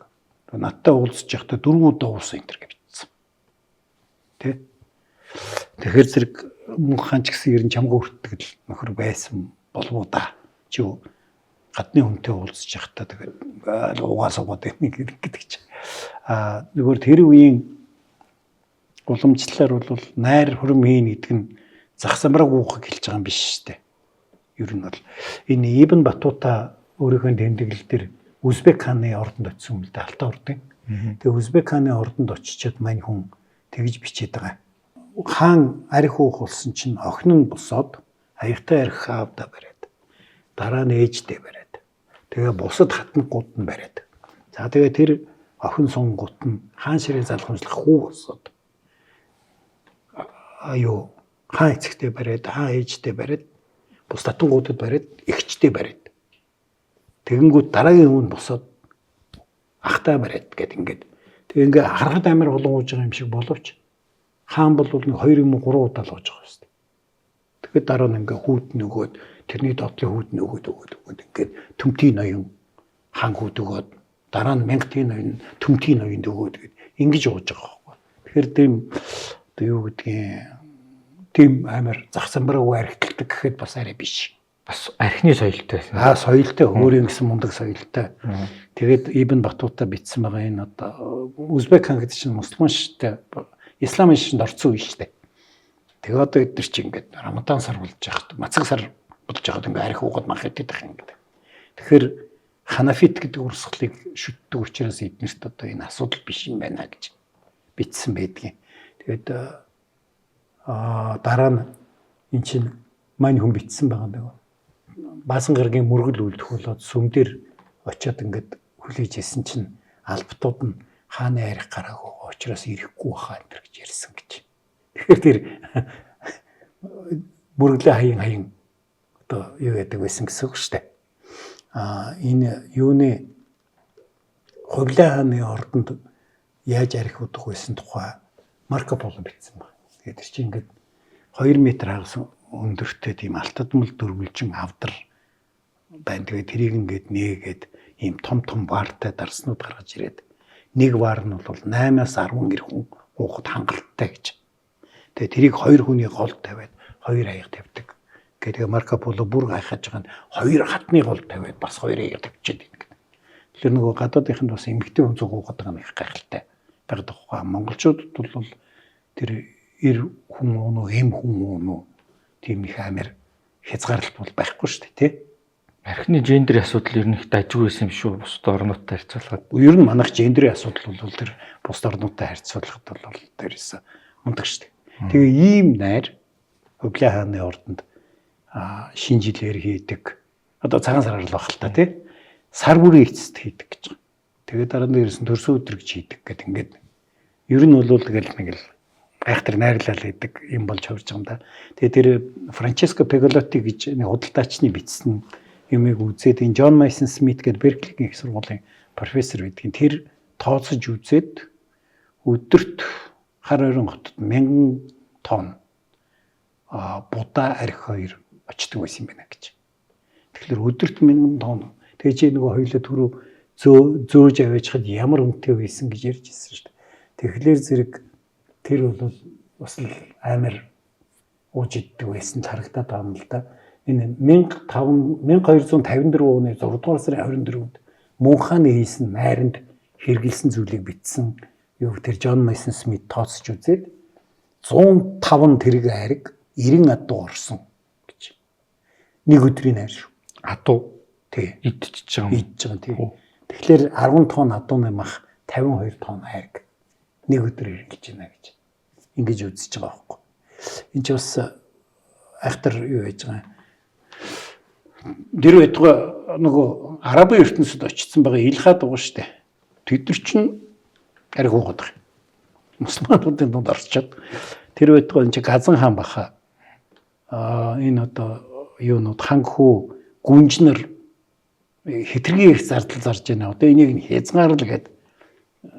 Надтай уулзж явахдаа 4 удаа уусан энэ төр гэж бичсэн. Тэ? Тэгэхээр зэрэг мөнх хаан ч гэсэн ер нь чамгаа хүртгэл нөхөр байсан болов уу да. Чи гадны хүнтэй уулзж явахдаа тэгээд угаасаагаад гэдэг чинь. Нөгөө тэр үеийн уламжлалаар бол найр хурим хийн гэдэг нь зах самбараг уухыг хэлж байгаа юм биш үү? Ер нь бол энэ Ибн Батута өөрийнхөө тэмдэглэл дээр Узбек хааны ордонд очсон юм л да, Алтай ордын. Тэгээ Узбек хааны ордонд очичоод мань хүн тэгж бичээд байгаа. Хаан арх уух болсон чинь охин нь босоод аягатай арх хаавда бариад. Дараа нь ээжтэй бариад. Тэгээ бусад хатнагууд нь бариад. За тэгээ тэр охин сунгууд нь хаан ширээ залхамжлах хүү босоод. Хаан эцэгтэй бариад, хаан ээжтэй бариад, бус татангуудад бариад, эгчтэй бариад. Тэгэнгүүт дараагийн хүн босоод ахтай бариад гэд ингээд. Тэгээ ингээ харахад амар олон ууж байгаа юм шиг боловч хаан бол нэг 2 юм уу 3 удаа л ууж байгаа юм. Тэгээд дараа нь ингээ хүүд нөгөөд тэрний дотлын хүүд нөгөөд ингээд төмтийн ноён хаан хүүд өгөөд дараа нь мянгатын ноён төмтийн ноёнд өгөөд ингэж ууж байгаа байхгүй. Тэгэхээр юу гэдгийг тийм амар зах самбараагүй архитектик гэхэд бас арай биш. Бас архины соёлтой. Соёлтой өөрийн гэсэн мундаг соёлтой. Тэгээд Ибн Батута бичсэн байгаа энэ одоо Узбек хаан гэдэг чинь мусульман штэй исламын шинд орцсон үе штэй. Тэгээ одоо эдгээр чинь ингээд Рамадан сар болж байхад мацаг сар болж байхад ингээд арх уугаад мах идэх юм гэдэг. Тэгэхээр Ханафит гэдэг урсгалыг шүтдэг учраас эднэрт одоо энэ асуудал биш юм байна гэж бичсэн байдгийн. Тэгээд дараа нь эн чинь мань хүн бичсэн байгаа даа. Баасан гарагийн мөргөл үлдэх болоод сүмдэр очиод ингээд хүлээж исэн чинь албатууд нь хааны арх гараагүй учраас ирэхгүй баха энэ гэж ярьсан гэж. Тэгэхээр тэр мөргөлөө хаян одоо юу яадаг байсан гэсэн үг шүү дээ. Энэ юуны Хувлаа хааны ордонд яаж арх удах байсан тухай Марко Поло бичсэн байна. Тэгээд чи ингээд 2 м хагас өндөртэй тийм алтадмал дөрвөлжин авдар байна. Тэгээд тэрийг ингээд нээгээд ийм том ваартай дарснууд гаргаж ирээд нэг ваар нь бол 8-аас 10 гэр хүн уухад хангалттай гэж. Тэгээд тэрийг 2 хүний гол тавиад 2 аяга тавьдаг. Тэгээд Марко Поло бүр гайхаж байгаа нь 2 хатны гол тавиад бас 2 аяга тавьчихад байдаг. Тэгэхээр нөгөө гадаадынханд бас эмгэгтэй хүн зугуугаад байгаа нэг гайхалтай байдаг хаа. Монголчуудад бол тэр эр хүн уу, эм хүн уу тийм их амар хязгаарлалт бол байхгүй шүү дээ, тий. Архины гендерийн асуудал ер нь их дажгүй байсан юм шүү. Бусад орнуудтай харьцуулахад. Ер нь манайх гендерийн асуудал бол тэр бусад орнуудтай харьцуулахад бол дээрээс ундаг шүү дээ. Тэгээ ийм найр Хувлаа хааны ордонд шинэ жилээр хийдэг. Одоо цагаан сараар л байх л та, тий. Сар бүрийн эцэст хийдэг гэж байгаа. Тэгээд дараа нь дээрээс нь төрсөн өдөр гэж хийдэг гэдэг ингээд. Ер нь бол тэгэл нэг л гайхтар найрлал гэдэг юм болж хувирж байгаа юм да. Тэгээ тэр Франческо Пеголотти гэж нэг худалдаачны бичсэн юмыг үзээд энэ Джон Майсон Смит гэдэг Берклигийн их сургуулийн профессор байдгийн тэр тооцож үзээд өдөрт хар ойрон хотод 1000 тонн будаа арх 2 очдөг байсан юм байна гэж. Тэгэхээр өдөрт 1000 тонн. Тэгээ чи нөгөө хоёулаа түрүү зөөж аваачхад ямар үнэтэй байсан гэж ярьж ирсэн шүү дээ. Тэгэхээр зэрэг тэр бол бас л амар ууж иддэг байсан л харагдаад байгаа юм л да. Энэ 1254 оны 6 дугаар сарын 24-нд Мөнханы хийсэн найранд хэрэгэлсэн зүйлийг бичсэн юу тэр Джон Майсон Смит тооцож үзээд 105 тэрэг хайрыг 90 адуу орсон гэж. Нэг өдрийн хайр шүү. Адуу тий идчихэж байгаа юм. Идж байгаа тий. Тэгэхээр 10 тонн адууны мах 52 тонн хайрыг нэг өдөр хэрэглэж байна гэж. Ингэж үзэж байгаа байхгүй. Энд ч бас айхтар юу яаж байгаа. Тэр байтугай нөгөө арабын ертөнцид очсон байгаа Илхад байгаа шүү дээ. Тэд нар чинь арх уугаад байгаа. Мусульмануудын дунд орчоод тэр байтугай энэ Газан хаан баха. Энэ одоо юунууд хангхүү гүнжнэр хитргийн их зардал зарж байна. Одоо энийг хязгаарлал гэдэг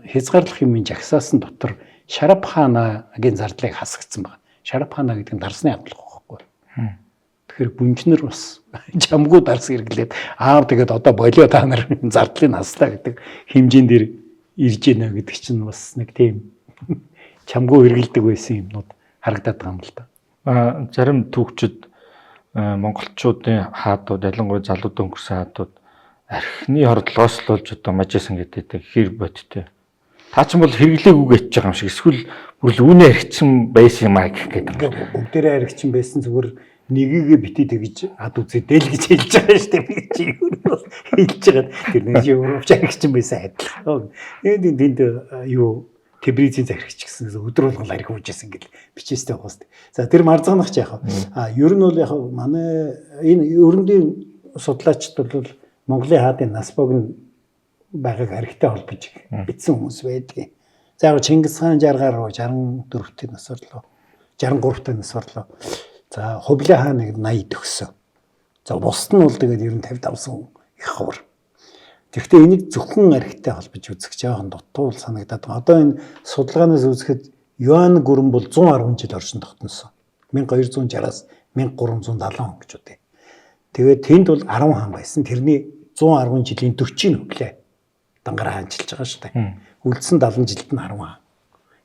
хязгаарлах юмын жагсаасан дотор Шарап хаанагийн зардлыг хасагдсан байна. Шарап хаана гэдэг нь дарсны хадлах байхгүй. Тэгэхээр гүнжнэр бас чамгүй дарс хэрэглээд тэгээд одоо болио та нар зардлыг хаслаа гэдэг хэмжээнд дэр ирж байна гэдэг чинь бас нэг тийм чамгүй хэрэгэлдэг байсан юмнууд харагдаад байгаа юм л да. Зарим түүхчид монголчуудын хаадууд, ялангуяа залууд өнгөрсөн хаадууд архины хордлогоос л болж одоо мажисан гэдэг хэр бодтой. Та ч бол хэрэглээгүй гэж байгаа юм шиг эсвэл бүр л үнэ архицсан байсан юм аа гэх гэдэг. Бүгдээрээ архицсан байсан зүгээр нэгийг бити тэгж ад үзэдэл гэж хэлж байгаа шүү дээ. Би чи юу бол хэлж байгаа. Тэр нэг Европч аригч юм байсан адилхан. Энд юу Тебризийн захирагч гэсэн өдөр болгол арих хуужсэн гэл бичээстэй байгаа шүү дээ. За тэр марзганах ч яах вэ? Ер нь бол яг манай энэ өрөндийн судлаачд бол Монголын хаадын нас богино байгааг архитай холбож бичсэн хүмүүс байдаг. За яг Чингис хаан 60-аар 64-т нас орлоо. 63-т нас орлоо. За Хувлын хаан нэг 80 төгссөн. За бусд нь бол тэгээд ер нь 50 давсан их хавар. Тэгэхдээ энийг зөвхөн архитай холбож үзэх жоохон дутуу санагдаад байгаа. Одоо энэ судалгаанаас үзэхэд Юан гүрэн бол 110 жил оршин тогтносон. 1260-аас 1370 гэж үтэй. Тэгээд тэнд бол 10 хаан байсан. Тэрний 110 жилийн 40-ийг өглөө дангараа хаанчилж байгаа шүү дээ. Үлдсэн 70 жилд нь 10 хаан.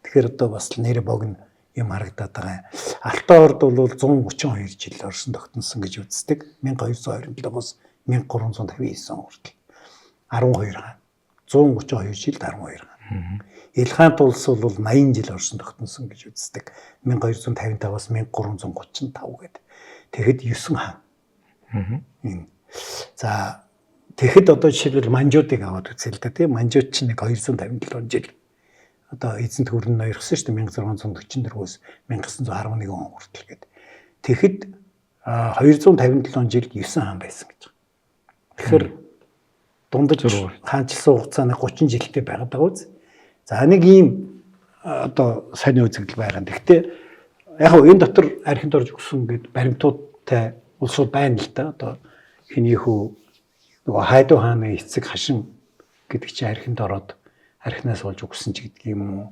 Тэгэхээр одоо бас нэр богино юм харагдаад байгаа. Алтай орд бол 132 жил оршин тогтносон гэж үздэг. 1227-оос 1359 хүртэл 12 хаан. 132 жилд 12 хаан. Илхант улс бол 80 жил оршин тогтносон гэж үздэг. 1255-аас 1335 гэдэг. Тэгэхэд 9 хаан. За тэгэхэд одоо жишээлбэл манжуудыг аваад үзье л да тийм. Манжууд чинь нэг 257 жил одоо эзэнт хөрн ноёрхсон шүү дээ 1644-өөс 1911 он хүртэл гээд. Тэгэхэд 257 жилд 9 хаан байсан гэж. Тэгэхээр дундаж хаанчилсан хугацааны 30 жилдээ байгаад байгаа үз. За нэг ийм одоо сайн үзэгдэл байгаа. Гэхдээ яг нь энэ дотор архинд орж өгсөн гээд баримтуудтай улсууд байна л да. Одоо хинийхүү нөгөө Хайду хааны эцэг хашин гэдэг чинь архинд ороод архинаас болж өгсөн ч гэдэг юм уу.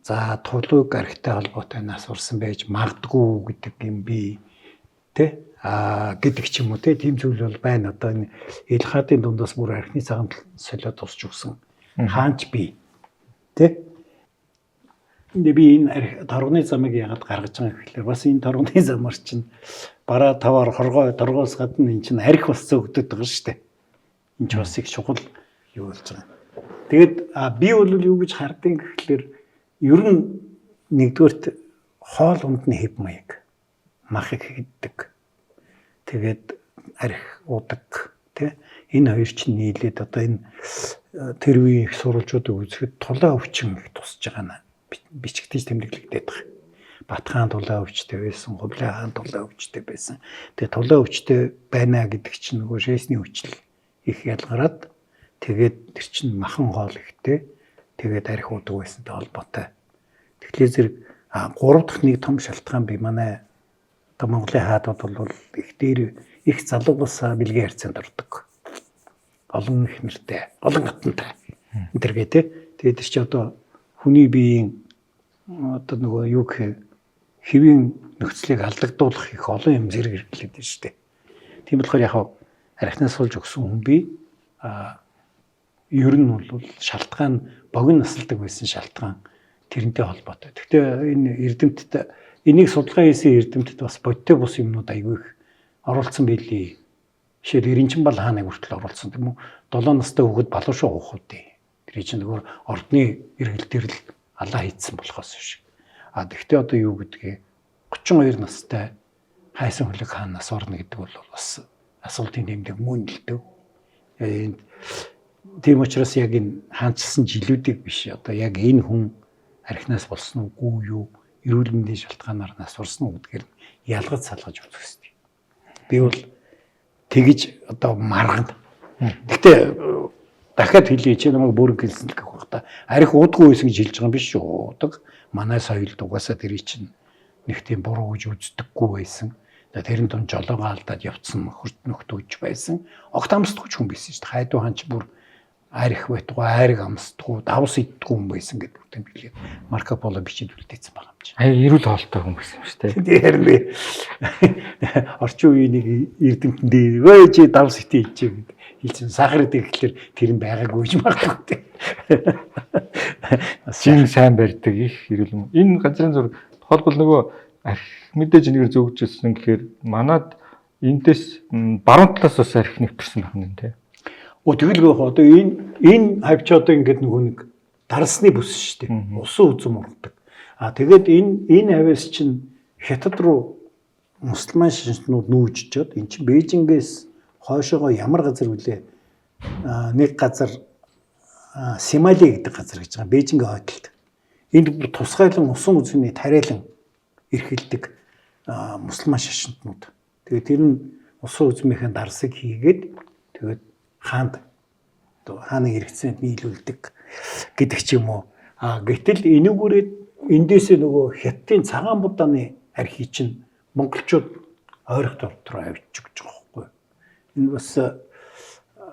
За тулуг архитай холбоотой нас урсан байж магадгүй гэдэг юм би тэ гэдэг ч юм уу тийм зүйл бол байна. Одоо энэ Илхатын дундаас бүр архины цагаан солиод тусч өгсөн хаанч би тэ. Энд би энэ торгоны замыг яагаад гаргаж байгаа гэхээр бас энэ торгоны замар чинь бараа таваар торгоос гадна эн чинь арх бас зөөгдөд байгаа шүү дээ. Энд ч бас их чухал юу болж байгаа. Тэгээд би бол юу гэж хардیں۔ Гэхлээр ер нь нэгдүгээрт хоол ундны хэв маяг махыг хийдэг. Тэгээд арх удаг тий. Энэ хоёр чинь нийлээд одоо энэ тэр үеийн их сурвалжуудыг үзэхэд тулаа өвчин их тусж байгаа бичигдэж тэмдэглэгдээд байгаа. Батхан тулаа өвчтэй байсан, Хувлын хаан тулаа өвчтэй байсан. Тэгээд тулаа өвчтэй байна гэдэг чинь нөгөө шээсний өвчл их ялгараад тэгээд тэр чинь махан хоол ихтэй тэгээд арх удаг байсантай холбоотой. Тэгэхээр зэрэг 3 дахь нэг том шалтгаан би манай одоо Монголын хаадууд бол их дээр их залуу бусаа бэлгийн харьцаанд ордог. Олон их нэртэй, олон гатантай. Энэ төргээ тий. Тэгээд чи одоо хүний биеийн одоо нөгөө юу гэх хэвийн нөхцөлийг алдагдуулах их олон юм зэрэг хэрэглээд байна шүү дээ. Тийм болохоор яг архинаас суулж өгсөн хүн би ер нь бол шалтгаан богино насалдаг байсан шалтгаан тэрнтэй холбоотой. Гэхдээ энэ эрдэмтэд энийг судалгаа хийсэн эрдэмтэд бас бодтой бус юмнууд аягүй их оруулсан байлий. Жишээл Эренчинбал хааныг хүртэл оруулсан тийм үү? 7 настай хүүхэд балуушаа уух үдээ. Тэр чинь нөгөө ордны эргэл дээр л алаа хийцэн болохоос биш. Тэгэхдээ одоо юу гэдгийг 32 настай хайсан хөлөг хаанаас орно гэдэг бол бас асуултын тэмдэг мөн л дээ. Тийм учраас яг энэ хаанчилсан жилүүдийг биш одоо яг энэ хүн архинаас болсон үгүй юу эрүүл мэндийн шалтгаанаар нас урсан уу гэдгээр ялгаж салгаж үзэх хэрэгтэй. Би бол тэгж одоо маргана. Гэтэ дахиад хэлье чи намайг бүрэг хэлсэн л гэх байх та. Арх уудгүй байсан гэж хэлж байгаа юм биш шүү. Удаг манай соёлд угаасаа тэр чинь нэг тийм буруу гэж үздэггүй байсан. Тэрэн тун жолоогоо алдаад явцсан хурд нөхдөөж байсан. Огт амсдаггүй хүн байсан шүү дээ. Хайду хаан ч бүр арх байтугай айраг амсдаггүй, давс иддэггүй хүн байсан гэдэг үгтэй билээ. Марко Поло бичиж үлдээсэн байгаа юм чи. Эрүүл хоолтой хүн байсан шүү дээ. Тэр би орчин үеийн нэг эрдэмтэн дээр өө чи давс итээ хийчихэ гэдэг. Хэлсэн сахар идэх гэхэлэр тэр нь байгаагүй юм баггүй. Чин сайн барьдаг их эрүүл. Энэ газрын зураг тухайлбал нөгөө мэдээж нэгээр зөвгөжсэн гэхээр манад эндээс баруун талаас бас арх нэвтэрсэн байна тийм. Тэгэлгүй одоо энэ хавч одоо ингээд нөгөө нэг дарсны бүс шүү дээ. Усан үзэм ургадаг. Тэгээд энэ хавьяас чинь хятад руу мусульман шинжнүүд нүүжж чад эн чинь Бээжингээс хойшоогоо ямар газар үлээ нэг газар Симали гэдэг газар гэж байгаа Бээжингийн хойдолд энд тусгайлан усан үзмний тариалан эрхэлдэг мусульман шинжнүүд. Тэгээд тэр нь усан үзмийнхэн дарсыг хийгээд тэгээд хааны хэрэгцээнд нийлүүлдэг гэдэг ч юм уу. Гэтэл энэгүүрээ эндээсээ нөгөө Хятадын цагаан будааны архи чинь монголчууд ойрох дотроо авчиж гэж байгаа байхгүй. Энэ бас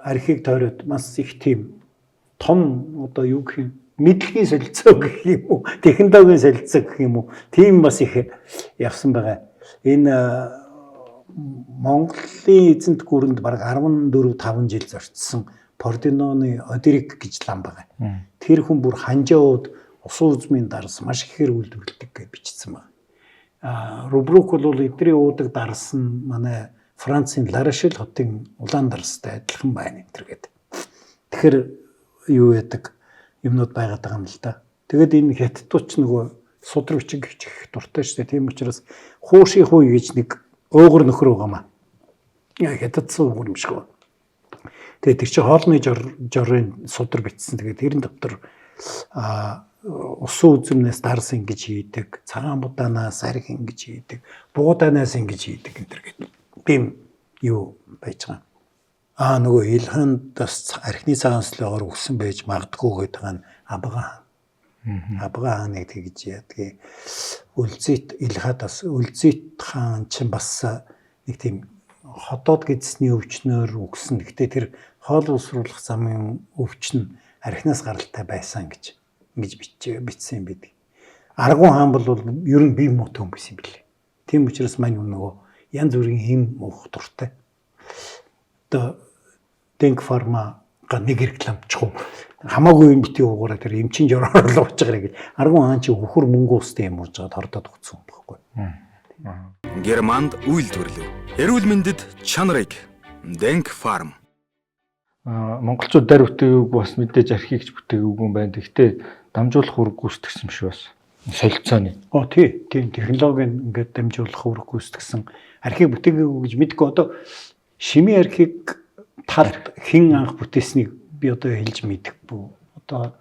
архийг тойроод маш их тийм том одоо юу гэх юм мэдлэгийн солилцоо гэх юм уу, технологийн солилцоо гэх юм уу, тийм бас их явсан байгаа. Энэ Монголын эзэнт гүрэнд бараг 14-5 жил зорчсон Порденоны Одерик гэж лам байгаа. Тэр хүн бүр ханжаад усан үзмийн дарс маш ихээр үйлдвэрлэдэг гэж бичсэн байна. Рубрук бол эдний уудаг дарс нь манай Францын Ларошель хотын улаан дарстай адилхан байна энэ гэдэг. Тэгэхээр юу яадаг юмнууд байгаад байгаа юм л да. Тэгэд энэ хятадч нөгөө судрагч гэх дуртай шүү дээ. Тийм учраас хууши хуй гэж нэг уугар нөхөр байгаамаа. Хятадсан уугар юм шиг байна. Тэгээд тэр чинь хоолны жорын судар бичсэн. Тэгээд тэрэн дотор усан үзмнээс дарс ингэж хийдэг, цагаан будаанаас арх ингэж хийдэг, буудаанаас ингэж хийдэг энэ төр гэдэг. Тийм юу байж байгаа. Нөгөө Илхандас архины цагаан слогоор өгсөн байж магадгүй гэдэг нь Абгаан. Абгаан нэг тэгж яадаг. Үлзит Илхадас Үлзит хаан чинь бас нэг тийм хотоод гэдсний өвчнөөр өгсөн. Гэхдээ тэр хоол уусруулах замын өвчин архинаас гаралтай байсан гэж ингэж бичсэн юм бид. Аргун хаан бол ер нь бие муутай хүн байсан юм билээ. Тийм учраас мань нөгөө янз бүрийн юм уух дуртай. Одоо Denk Pharma-га нэг рекламчгүй хамаагүй юм битгий уугаараа тэр эмчин жороор л ууж байгаа гэж аргун хаан чи хөхөр мөнгө устай юм ууж байгаа хордоод өгсөн юм баггүй. Германд үйлдвэрлэв. Эрүүл мэндэд чанарыг Denk Pharm. Монголчууд дарь бүтээгүй бас мэдээж архивч бүтээгүй юм байна. Гэхдээ дамжуулах үүрэг гүйцэтгсэн биш бас. Солилцооны. Тийм технологийн ингээд дамжуулах үүрэг гүйцэтгсэн архив бүтээгээгүй гэж мэдгүй. Одоо шими архийг тал хэн анх бүтээснийг би одоо хэлж мэдэхгүй. Одоо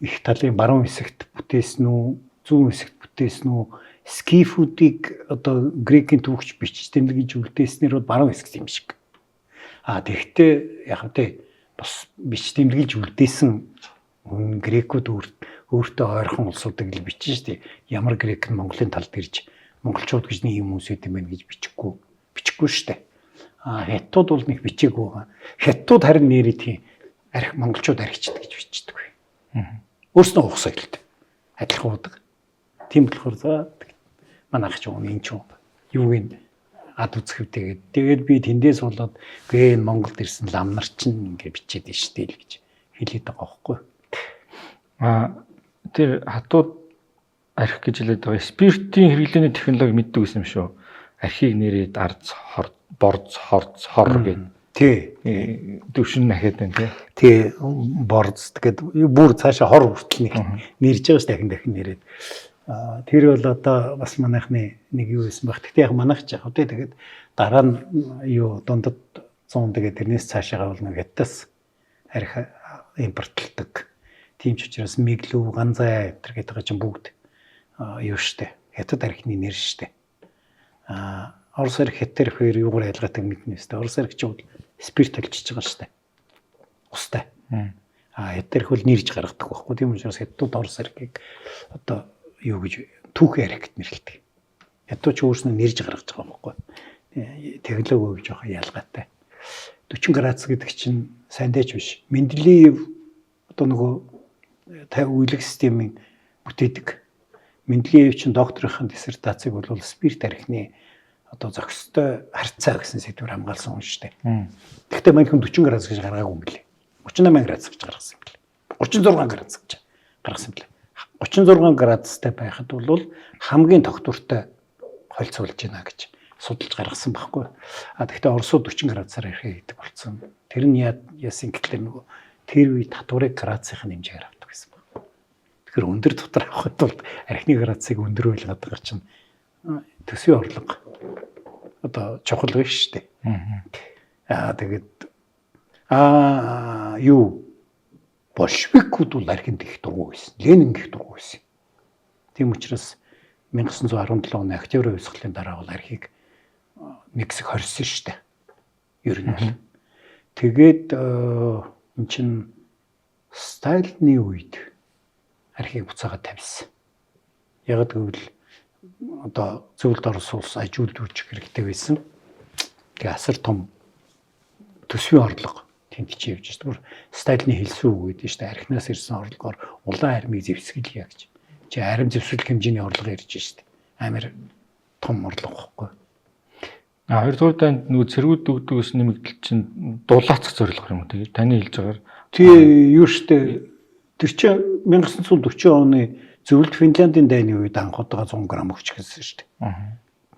их талын баруун хэсэгт бүтээсэн үү, зүүн хэсэгт бүтээсэн үү, скифүүдийг одоо грекийн түүхч бичиж тэмдэглэж үлдээснээр бол баруун хэсэгт юм шиг. Тэгэхдээ яг тэ бас бич тэмдэглэж үлдээсэн грекүүд өөртөө ойрхон улсуудыг л бичсэн шүү дээ. Ямар грек нь Монголын талд ирж монголчууд гэж нэг юм үсэт юм байна гэж бичихгүй шүү дээ. Хятадууд бол нэг бичээгүй байгаа. Хятадууд харин нэрээ тийм арх монголчууд архичд гэж бичдэг. Өөрснөө ухсаа гэлтэй. Адилхан удаг. Тийм болохоор за манайх ч юм энэ ч юуг нь ад үзэхвтэйгээд тэгээд би тэндээс болоод гээ Монголд ирсэн лам нар чинь ингээ бичээд байна шүү дээ л гэж хэлээд байгаа байхгүй. Тэр хатууд арх гэж хэлээд байгаа спиртийн хэрэглээний технологи мэддэг гэсэн юм шүү. Архийг нэрээд арц, борц, хорц, хор гэдэг. Тий. Төвшин нахад байна тий. Борц гэдэг бүр цаашаа хор хүртэл нэрж байгаа ш дахин нэрээд. Тэр бол одоо бас манайхны нэг юу байсан баг. Тэгтээ яг манайх ч яг үү тэгээд дараа нь юу дундад 100 тэгээд тэрнээс цаашаа бол нэг хятадас арх импортлдог. Тийм ч учраас миглүү, ганзай гэтэр гэдэг байгаа чинь бүгд юу штэ. Хятад архины нэр штэ. Орос арх хятад арх хоёр юугаар ялгаадаг мэднэ штэ. Орос арх ч бол спирт толчиж байгаа штэ. Устай. Хятад арх бол нэрж гаргадаг байхгүй. Тийм учраас хятадууд орос архийг одоо юу гэж түүхэн арх гэд нэрлэдэг. Хятадч өөрснөө нэрж гаргаж байгаа байхгүй. Технологи гэж жоохон ялгаатай. 40 градус гэдэг чинь сайндайч биш. Менделеев одоо нөгөө үйлэг системийн бүтээдэг. Менделеев чинь докторийн диссертацийг бол спирт архины одоо зохистой харьцаа гэсэн сэдвээр хамгаалсан хүн шүү дээ. Гэхдээ мань хүн 40 градус гэж гаргаагүй юм билээ. 38 градус гэж гаргасан юм билээ. 36 градус гэж гаргасан юм билээ. 36 градустай байхад бол хамгийн тогтвортой холцуулж байна гэж судалж гаргасан байхгүй. Тэгэхдээ Оросууд 40 градусаар архи хийдэг болсон. Тэр нь яасан гэхэлээ нөгөө тэр үед татварыг градусын хэмжээгээр авдаг гэсэн байна. Тэгэхээр өндөр дотор авахд бол архины градусыг өндөр байлгаад байгаа чинь төсвийн орлого одоо чухал биш шүү дээ. Тэгээд юу большевикууд бол архинд их дургуй байсан. Ленин их дургуй байсан. Тийм учраас 1917 оны Октябрь хувьсгалын дараа бол архийг нэг хэсэг хорьсон шүү дээ. Ер нь бол. Тэгээд эн чин Сталины үед архийг буцаагаад тавьсан. Яг гэвэл одоо зөвлөлд орсон улс ажил үйлдвэржих хэрэгтэй байсан. Тэгээ асар том төсвийн орлого тэнд чи явж байгаа. Сталины хэлсэн үг гэдэг шүү дээ. Архинаас ирсэн орлогоор улаан армийг зэвсгэлье гэж. Чи арим зэвсгэх хэмжээний орлого ирж шүү дээ. Амар том орлого байхгүй. Хоёрдугаар данд нөгөө цэргүүд өгдөгөөс нэмэгдэл чинь дулаацах зорилго юм уу? Тэгээд таны хэлж байгаагаар тий юу штэ тэр чинь 1940 оны зөвлөлт Финляндийн дайны үед анх удаага 100 г өгч гэсэн штэ.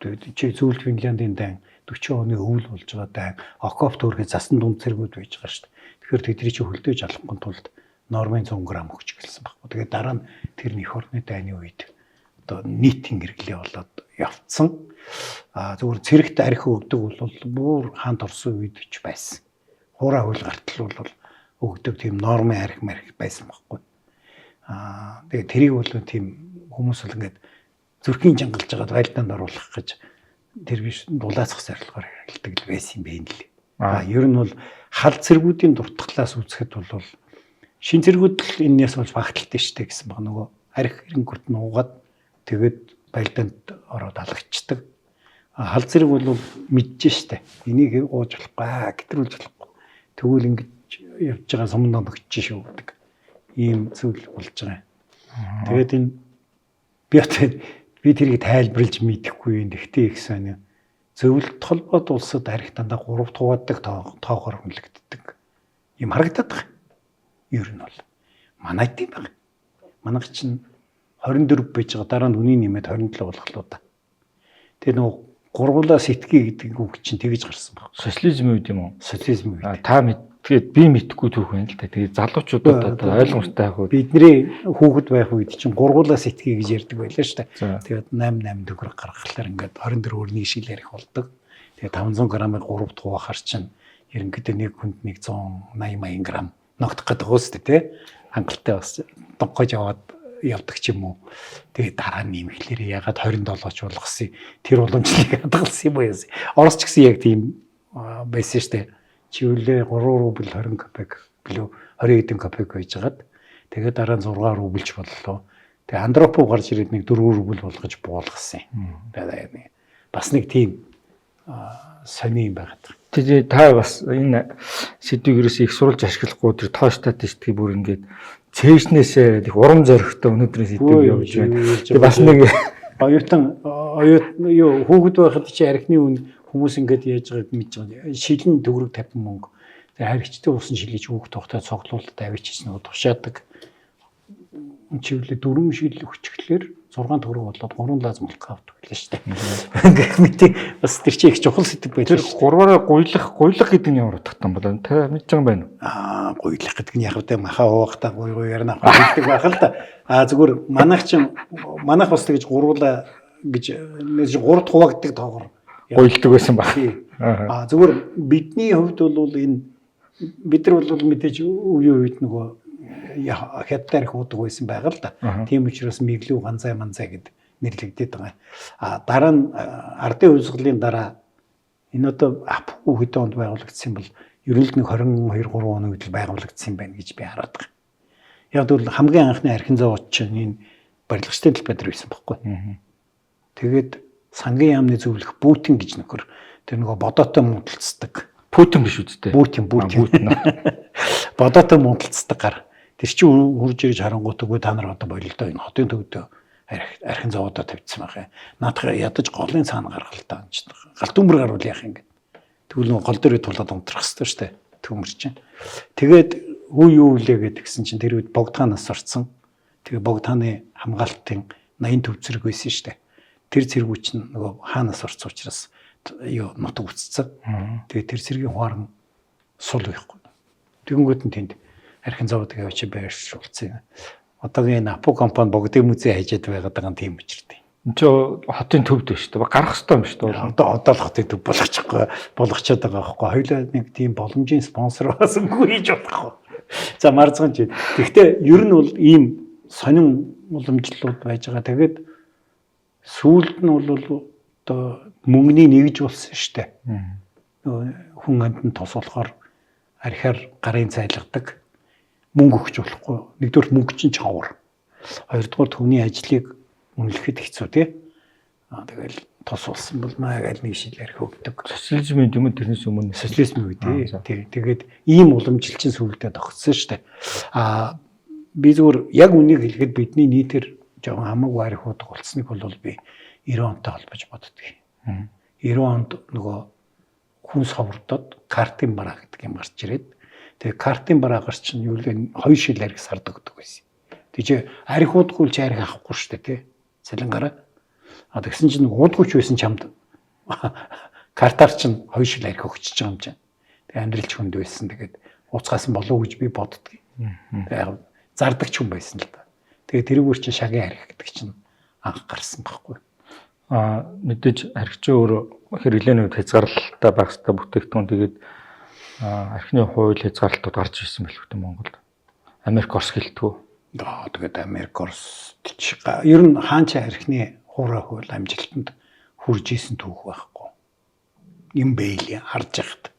Тэгээд чи зөвлөлт Финляндийн дай 40 оны өвөл болж байгаа дайн окоп төрхөд засан дунд цэргүүд байж байгаа штэ. Тэгэхээр тэдний чи хөлдөөж алахгүй тулд нормын 100 г өгч гэлсэн баггүй. Тэгээд дараа нь тэр их орны дайны үед одоо нийтийн хэрэглээ болоод явцсан. Зүгээр цэрэгт архи өгдөг бол бүр хаант орсон үед ч байсан. Хуурай хөл гартал бол өгдөг тийм нормын архи байсан байхгүй. Тэгээд тэрийг бол тийм хүмүүс бол ингээд зүрхийн жангалж байгаад байлдаанд оруулах гэж тэр биш дулаацах зорилгоор хэрэгэлдэг байсан юм байна лээ. Ер нь бол хал цэргүүдийн дуртгалаас үзэхэд бол шин цэргүүд л энэс болж багталтай штэ гэсэн баг нөгөө архи хэрэггүрт нь уугаад тэгээд байлдаанд ороод алгачдаг. Хал цэрэг бол мэдэж штэ. Энийг ууж болохгүй, гэтрүүлж болохгүй. Тэгвэл ингэж явж байгаа сумд ногч шүү гэдэг. Ийм зүйл болж байгаа. Тэгээд энэ би тэрийг тайлбарлаж мэдэхгүй юм. Гэхдээ их сонио. Зөвлөлт холбоот улсад архи дандаа 3 туугадаг тоогоор хүнлэгддэг. Ийм харагдаад байгаа. Ер нь бол манайд юм байна. Манайх чинь 24 байж байгаа дараа нь үний нэмээд 27 болох л удаа. Тэгээ нөгөө гурвуулаа сэтгэе гэдэг үг чинь тэгэж гарсан баг. социализм үед юм уу? Социализм үед. Та тэгээд би мэдхгүй түүх байна л да. Тэгээд залуучуудад одоо ойлгомжтой байх үед бидний хүүхэд байх үед чинь гурвуулаа сэтгэе гэж ярьдаг байлаа шүү дээ. Тэгээд 8 төгрөг гаргахлаар ингээд 24 өрний шилээр их болдог. Тэгээд 500 г-ыг 3 тугаахаар чинь ерөнхийдөө нэг хүнд 180 г ногдох гэдэг уус тий. Хангалттай бас донхож яваад явдаг ч юм уу. Тэгээд дараа нь нэмэхлээр ягаад 27-ч болгосон. Тэр уламжлалыг хадгалсан юм уу? Орос ч гэсэн яг тийм байсан шүү дээ. Чивлээ 3 рубль 20 копек билүү 20 хэдэн копек байжгаад тэгээд дараа нь 6 рубльч боллоо. Тэгээд Андропов гарч ирээд нэг 4 рубль болгож буулгасан юм. Тэгээд бас нэг тийм сони юм байгаад. Тэгээд та бас энэ сэдвийг ерөөсөө их сурулж ашиглахгүй тэр тоо статистикийг бүр ингээд цээжнээсээ их урам зоригтой өнөөдрийн сэдвийг явуулж байна. Тэгээд бас нэг оюутан юу хүүхэд байхад чи архины үн хүмүүс ингээд яаж байгааг мэдж байгаа. Шилэн төгрөг 50 мөнгө. Тэгээ харигчтай усан шилэж хүүхд тогтоод цоглуулалт авчиж нэг тушаадаг. Чивлээ 4 шил өчгөлөөр 6 төгрөг болоод 3 лазмлах авдаг байлаа шүү дээ. Ингээд мэдээ бас тэр чинь их чухал сэдв байлаа. Тэр гурваараа гуйлах гэдэг нь ямар утгатай юм бол та мэдж байгаа юм байна уу? Гуйлах гэдэг нь яг үдэ махаа уугахтаа гуй ярина гэдэг байх л да. Зүгээр манайх бас тэгж гуруулаа гэж 3 хуваагддаг тоогоор гуйлдаг байсан баг. Зүгээр бидний хувьд бол энэ бид нар бол мэдээж үеийн үед нөгөө хятад архи уудаг байсан байгаа л да. Тийм учраас мэглүү ганцай гэд нэрлэгдээд байгаа. Дараа нь ардын хувьсгалын дараа энэ одоо апгүй хэдэн онд байгуулагдсан бол ерөнхийд нэг 22-3 оны үед л байгуулагдсан байна гэж би хараад байгаа. Яг бол хамгийн анхны архин зоовч чинь энэ барилгачтай Талбайдар байсан байхгүй. Тэгээд сангийн яамны зөвлөх Путин гэж нөхөр тэр нөгөө бодоотой мунталцдаг. Путин биш үсттэй. Путин. Бодоотой мунталцдаг гар. Тэр чинь хурж ирж харангуут үгүй та нар одоо болилдоо энэ хотын төвдөө архин зоодоо тавьчихсан байгаа. Наадах ядаж голын цаана гаргалтаа анч. Галт өмөр гарвал яах юм гээд. Тэгвэл гол дээр тулаад унтрах хэрэгтэй шүү дээ. Төмөр чинь. Тэгээд юу үлээ гэдгсэн чинь тэр үед богдхаанаас орцсон. Тэгээ богдхааны хамгаалтын 80 төв зэрэг байсан шүү дээ. Тэр зэргүүд чинь нөгөө хаанаас орцсон учраас нутаг үтцсэн. Тэгээ тэр зэргийн хуаран сул байхгүй. Тэгэнгүүт нь тэнд архин зоодыг авчи байршуулсан. Одоогийн Апо компани богдын музей хайжаад байгаад байгаа тийм учиртай. Энд чи хотын төвд байна шүү дээ. Гарах хэрэгтэй юм шүү дээ. Одоо л хотын төв болгочод байгаа байхгүй. Хоёулаа нэг тийм боломжийн спонсор басангүй хийж болохгүй. За марцхан чи. Гэхдээ ер нь бол ийм сонин уламжлалууд байж байгаа. Тэгээд сүүлд нь бол одоо мөнгөний нэгж болсон шүү дээ. Хүн амтнд тосолохоор архиар гарын цайлгадаг. Мөнгө өгч болохгүй. Нэгдүгээр мөнгө чинь чавар. Хоёрдугаар түүний ажлыг үнэлэхэд хэцүү тий. Тэгэл тос болсон бол маяг аль нэг шил архи өгдөг. Социализмын юм тэрнээс өмнө социализм үү тий. Тэгээд ийм уламжилчин сүлдээ тогтсон шүү дээ. Би зүгээр яг үнийг хэлэхэд бидний нийтээр жоохон хамаагүй архи удаг болцсныг бол би 90 онтой холбож боддог. 90 онд нөгөө хүн соврдод картын бараа гэдэг юм гарч ирээд тэгээ картын бараа гарч чинь юу вэ? 2 шил архи сард өгдөг байсан. Тэг чи архи удахгүй чи архи авахгүй шүү дээ тий. Цалингараа. Тэгсэн чинь уудгууч байсан чамд картаар чинь 2 шил архи өгчөж байгаа юм чинь. Тэг амьдралч хүнд байсан. Тэгээд уцгаас нь болов гэж би боддгийг. Яг зардаг ч хүн байсан л да. Тэгээд тэрүүгээр чинь шагийн архи гэдэг чинь анх гарсан байхгүй. Мэдээж архич өөрөө хэрэглээний үед хязгаарлалтай байх хэрэгтэй бүтээгдэхүүн. Тэгээд архины хууль хязгаарлалтууд гарч ирсэн байх хэрэгтэй Монголд. Америк Орос гэлтгүү. Тэгээд Америк Орос ер нь хаанч архины хуурай хууль амжилтанд хүрж исэн түүх байхгүй. Юм бэйли харж яхад.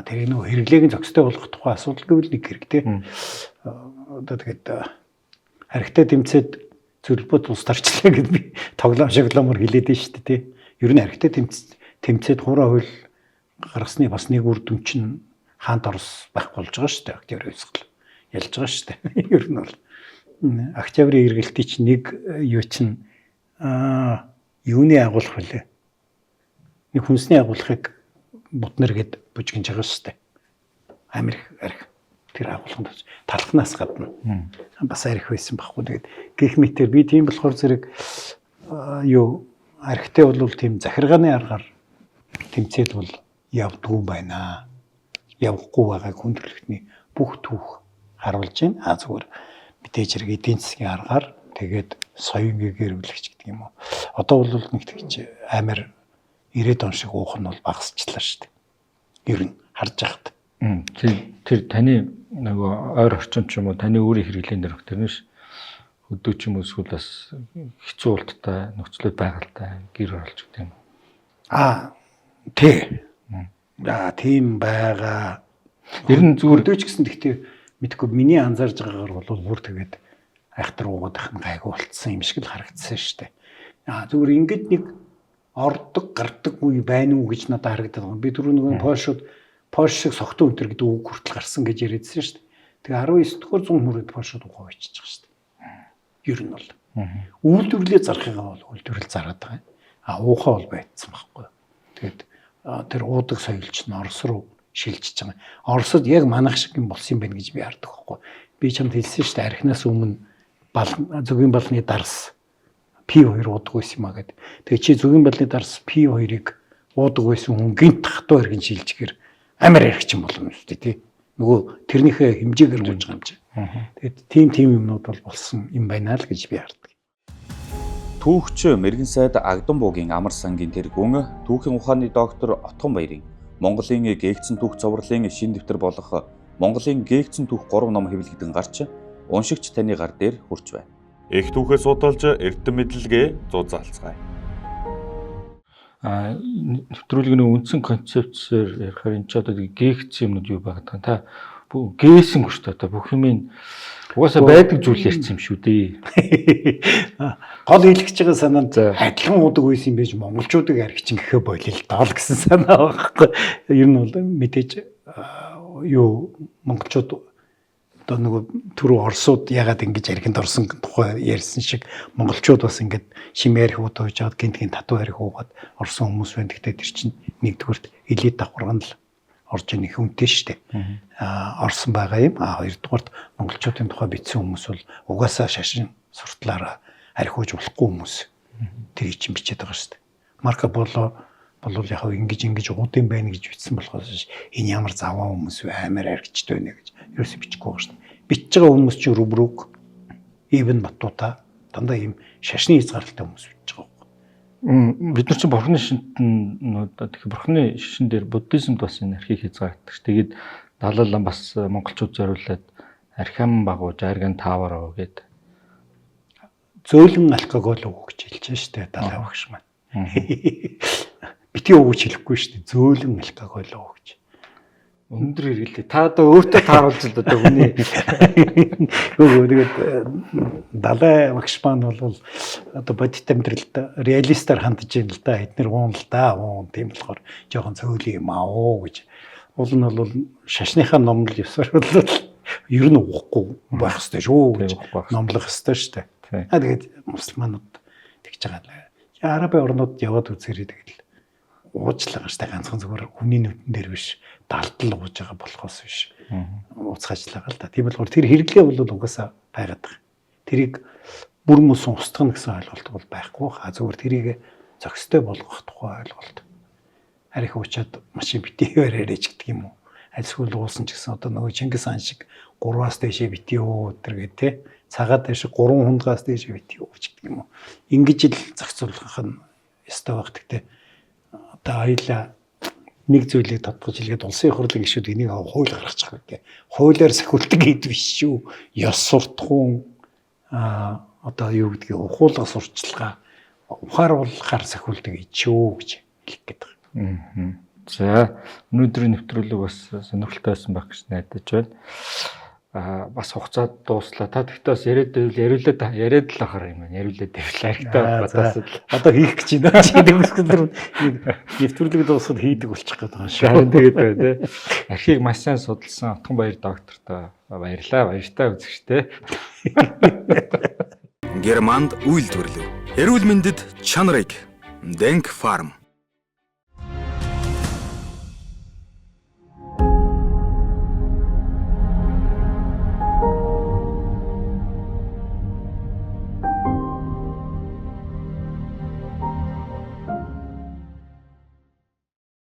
Тэр нөгөө хэрэглээг нь зохистой болгох тухай асуудал гэвэл нэг хэрэгтэй. Одоо тэгээд архитай тэмцээд зөвлбөд ус тарчлаа гэд би тоглоом шоглоомор хэлээд нь шүү дээ тий. Ер нь архитай тэмцээд хуурай хууль гаргасны бас нэг үр дүн чинь хаант Орос байхгүй болж байгаа шүү дээ. Октябрь хувьсгал ялж байгаа шүү дээ. Ер нь бол октябрийн эргэлтий чинь нэг юу чинь юуны агуулах вүлээ. Нэг хүнсний агуулгыг бутнэр гэд бужигнж байгаа шүү дээ. Америк архи тэр агуулганд талхнаас гадна бас архи байсан байхгүй. Тэгээд гэх мэтэр би тийм болохоор зэрэг юу архитай бол тийм захиргааны аргаар тэмцээд бол явдгүй байна. Явахгүй байгааг хүндрэлтний бүх түүх харуулж байна. Зүгээр мэдээж хэрэг эдийн засгийн аргаар тэгээд соён гэрүүлэгч гэдэг юм уу. Одоо бол нэг тэгж амар 90 он шиг уух нь бол багасчлаа шүү дээ. Ер нь харж байхад. Тэр таны нөгөө ойр орчин ч юм уу таны өөрийн хэрэглэн дээрх тэрнээс өдөө ч юм уу эсвэл бас хэцүү болттой нөхцлөд байгальтай гэр оролж гэдэг юм. Тий. Тийм байгаа. Ер нь зүгээр өдөөч гэсэн гэхдээ мэдгүй миний анзаарж байгаагаар бол бүр тэгээд айхтар уугаад ах нь гайгүй болцсон юм шиг л харагдсан шүү дээ. Зүгээр ингээд нэг ордог гардаг үе байна уу гэж надад харагдаад байгаа. Би түрүү нөгөө Польш шиг согтуу өнтер гэдэг үг хүртэл гарсан гэж яриадсэн шүү дээ. Тэгээ 19-р зуун хүрээд Польшод ухаа бичиж байгаа шүү дээ. Ер нь бол. Үйлдвэрлэлээ зарахыгаа бол үйлдвэрлэл зараад байгаа. Уухаа бол байцсан байхгүй. Тэгээд тэр уудаг соёлч нь Орос руу шилжиж байгаа. Оросод яг манайх шиг юм болсон юм байна гэж би хардаг байхгүй. Би чамд хэлсэн шүү дээ. Архинаас өмнө зөгийн балны дарс P2 уудаг байсан юм а гэд. Тэгээ чи зөгийн балны дарс P2-ыг уудаг байсан хүн гинт хатуу хэрхэн шилжихээр амар архич юм болно шүү дээ тий. Нөгөө тэрнийхээ хэмжээгээр гонж байгаа юм чи. Тэгээд тийм юмнууд бол болсон юм байна л гэж би хардаг. Түүхч Мэргэн сайд Агдам буугийн амар сангийн тэр гүн түүхийн ухааны доктор Отгон Баярын Монголын гээгцэн түүх цовруулын шин дэвтэр болох Монголын гээгцэн түүх 3 ном хэвлэгдэн гарч уншигч таны гар дээр хүрч байна. Их түүхээ судалж эрдэм мэдлэгээ зузаалцгаая. Нэвтрүүлгийн үндсэн концепцээр ярихаар энэ ч одоо гээгц юмнууд юу байгаа та гээсэн гүш та бүх юмын угаасаа байдаг зүйл ярьсан юм шүү дээ. Гол хэлчихэж байгаа санаанд адилхан удаг үйсэн юм байж монголчуудыг архичин гэхээ болил доо гэсэн санаа байхгүй. Ер нь бол мэдээж юу монголчууд одоо нөгөө түрүү Оросууд ягаад ингэж архинд орсон тухай ярьсан шиг монголчууд бас ингэж шимээ архи удаа хийж аваад гинтгийн татуу архи уугаад орсон хүмүүс байна. Гэхдээ тэр чинь нэгдүгürt элит давхарганд л орж ирэх хүнтэй шүү дээ. Орсон байгаа юм. Хоёрдугаарт монголчуудын тухай бичсэн хүмүүс бол угаасаа шашин суртлаараа архиуж болохгүй хүмүүс. Тэр чинь бичээд байгаа шүү дээ. Марко Поло бол яг ингэж уудын байна гэж бичсэн болохоос энэ ямар заваа хүмүүс вэ? Амар архичд байна гэж ерөөсөө бичихгүй байгаа шүү дээ. Бичиж байгаа хүмүүс чинь Рубрук, Ибн Батута дандаа ийм шашны хязгаарлалтай хүмүүс бичиж байгаа. бид нар чинь бурхны шинтэн тэгэхээр бурхны шишин дээр буддизмд бас энэ архийг хязгаардаг ш. Тэгээд Далайлан бас монголчууд зориулаад архиам багууж арган тавараа гэдэг зөөлөн алкогол өгөх гэж хэлж штэ далай багш маань. Бити өгч хэлэхгүй штэ зөөлөн алкогол өгч. Өндөр хэрэглээ. Та одоо өөртөө тааруулж л одоо хүний тэгээд далай багш маань бол одоо бодит амьдралд реалистаар хандж байна л да. Эднэр уун л да. Тийм болохоор жоохон зөөлөн юм аа гэж. Уул нь бол шашныхаа номлол ёсоор бол ер нь уухгүй байх ёстой шүү гэж номлох ёстой штэ. Тэгээд мусульманууд тэгж байгаа. Арабын орнууд яваад үзээрэй тэгэл уучлаа штэ ганцхан зүгээр хүний нүдэн дээр биш далтал ууж байгаа болохоос биш. Уцхаачлаа л да. Тийм болохоор тэр хэрэглээ бол угаасаа байгаад байгаа. Тэрийг бүр мөс устгах гэсэн ойлголт бол байхгүй хаа зүгээр тэрийг зохистой болгох тухай ойлголт. Арих уучаад машин битээ яриач гэдэг юм уу. Альсгүй уусан ч гэсэн одоо нөгөө Чингис хаан шиг 3-аас дээшээ битээ өдр гэдэг те. Цагаад дэше 3 хундгаас дээш битгий өгч гэдэг юм уу. Ингэж л зохицуулах нь ёстой байх гэхдээ одоо хоёлаа нэг зүйлийг тодгож хэлгээд улсын хурлын гишүүд энийг хууль гаргаж байгаа гэдэг. Хуулиар сахиулдаг хэд биш шүү. Ёс суртахуун одоо юу гэдгийг ухуулга сурчлага ухааруулахаар сахиулдаг ичүү гэж хэлэх гээд байгаа. За өнөөдрийн нэвтрүүлэг бас сонирхолтой байсан байх гэж найдаж байна. Бас хугацаа дууслаа. Та тэгтээ бас яриад л ахаар юм байна. Яриулаад дэвлээ. Батаас одоо хийх гэж байна. Чи төгсгөл нэвтрүүлэг дуусахад хийдэг болчих гээд байгаа шүү. Харин тэгээд бай тээ. Архийг маш сайн судалсан Отгонбаяр доктортой баярлалаа. Баяртай үзэгчтэй. Германд үйлдвэрлэв. Эрүүл мэндэд чанарыг Denk Farm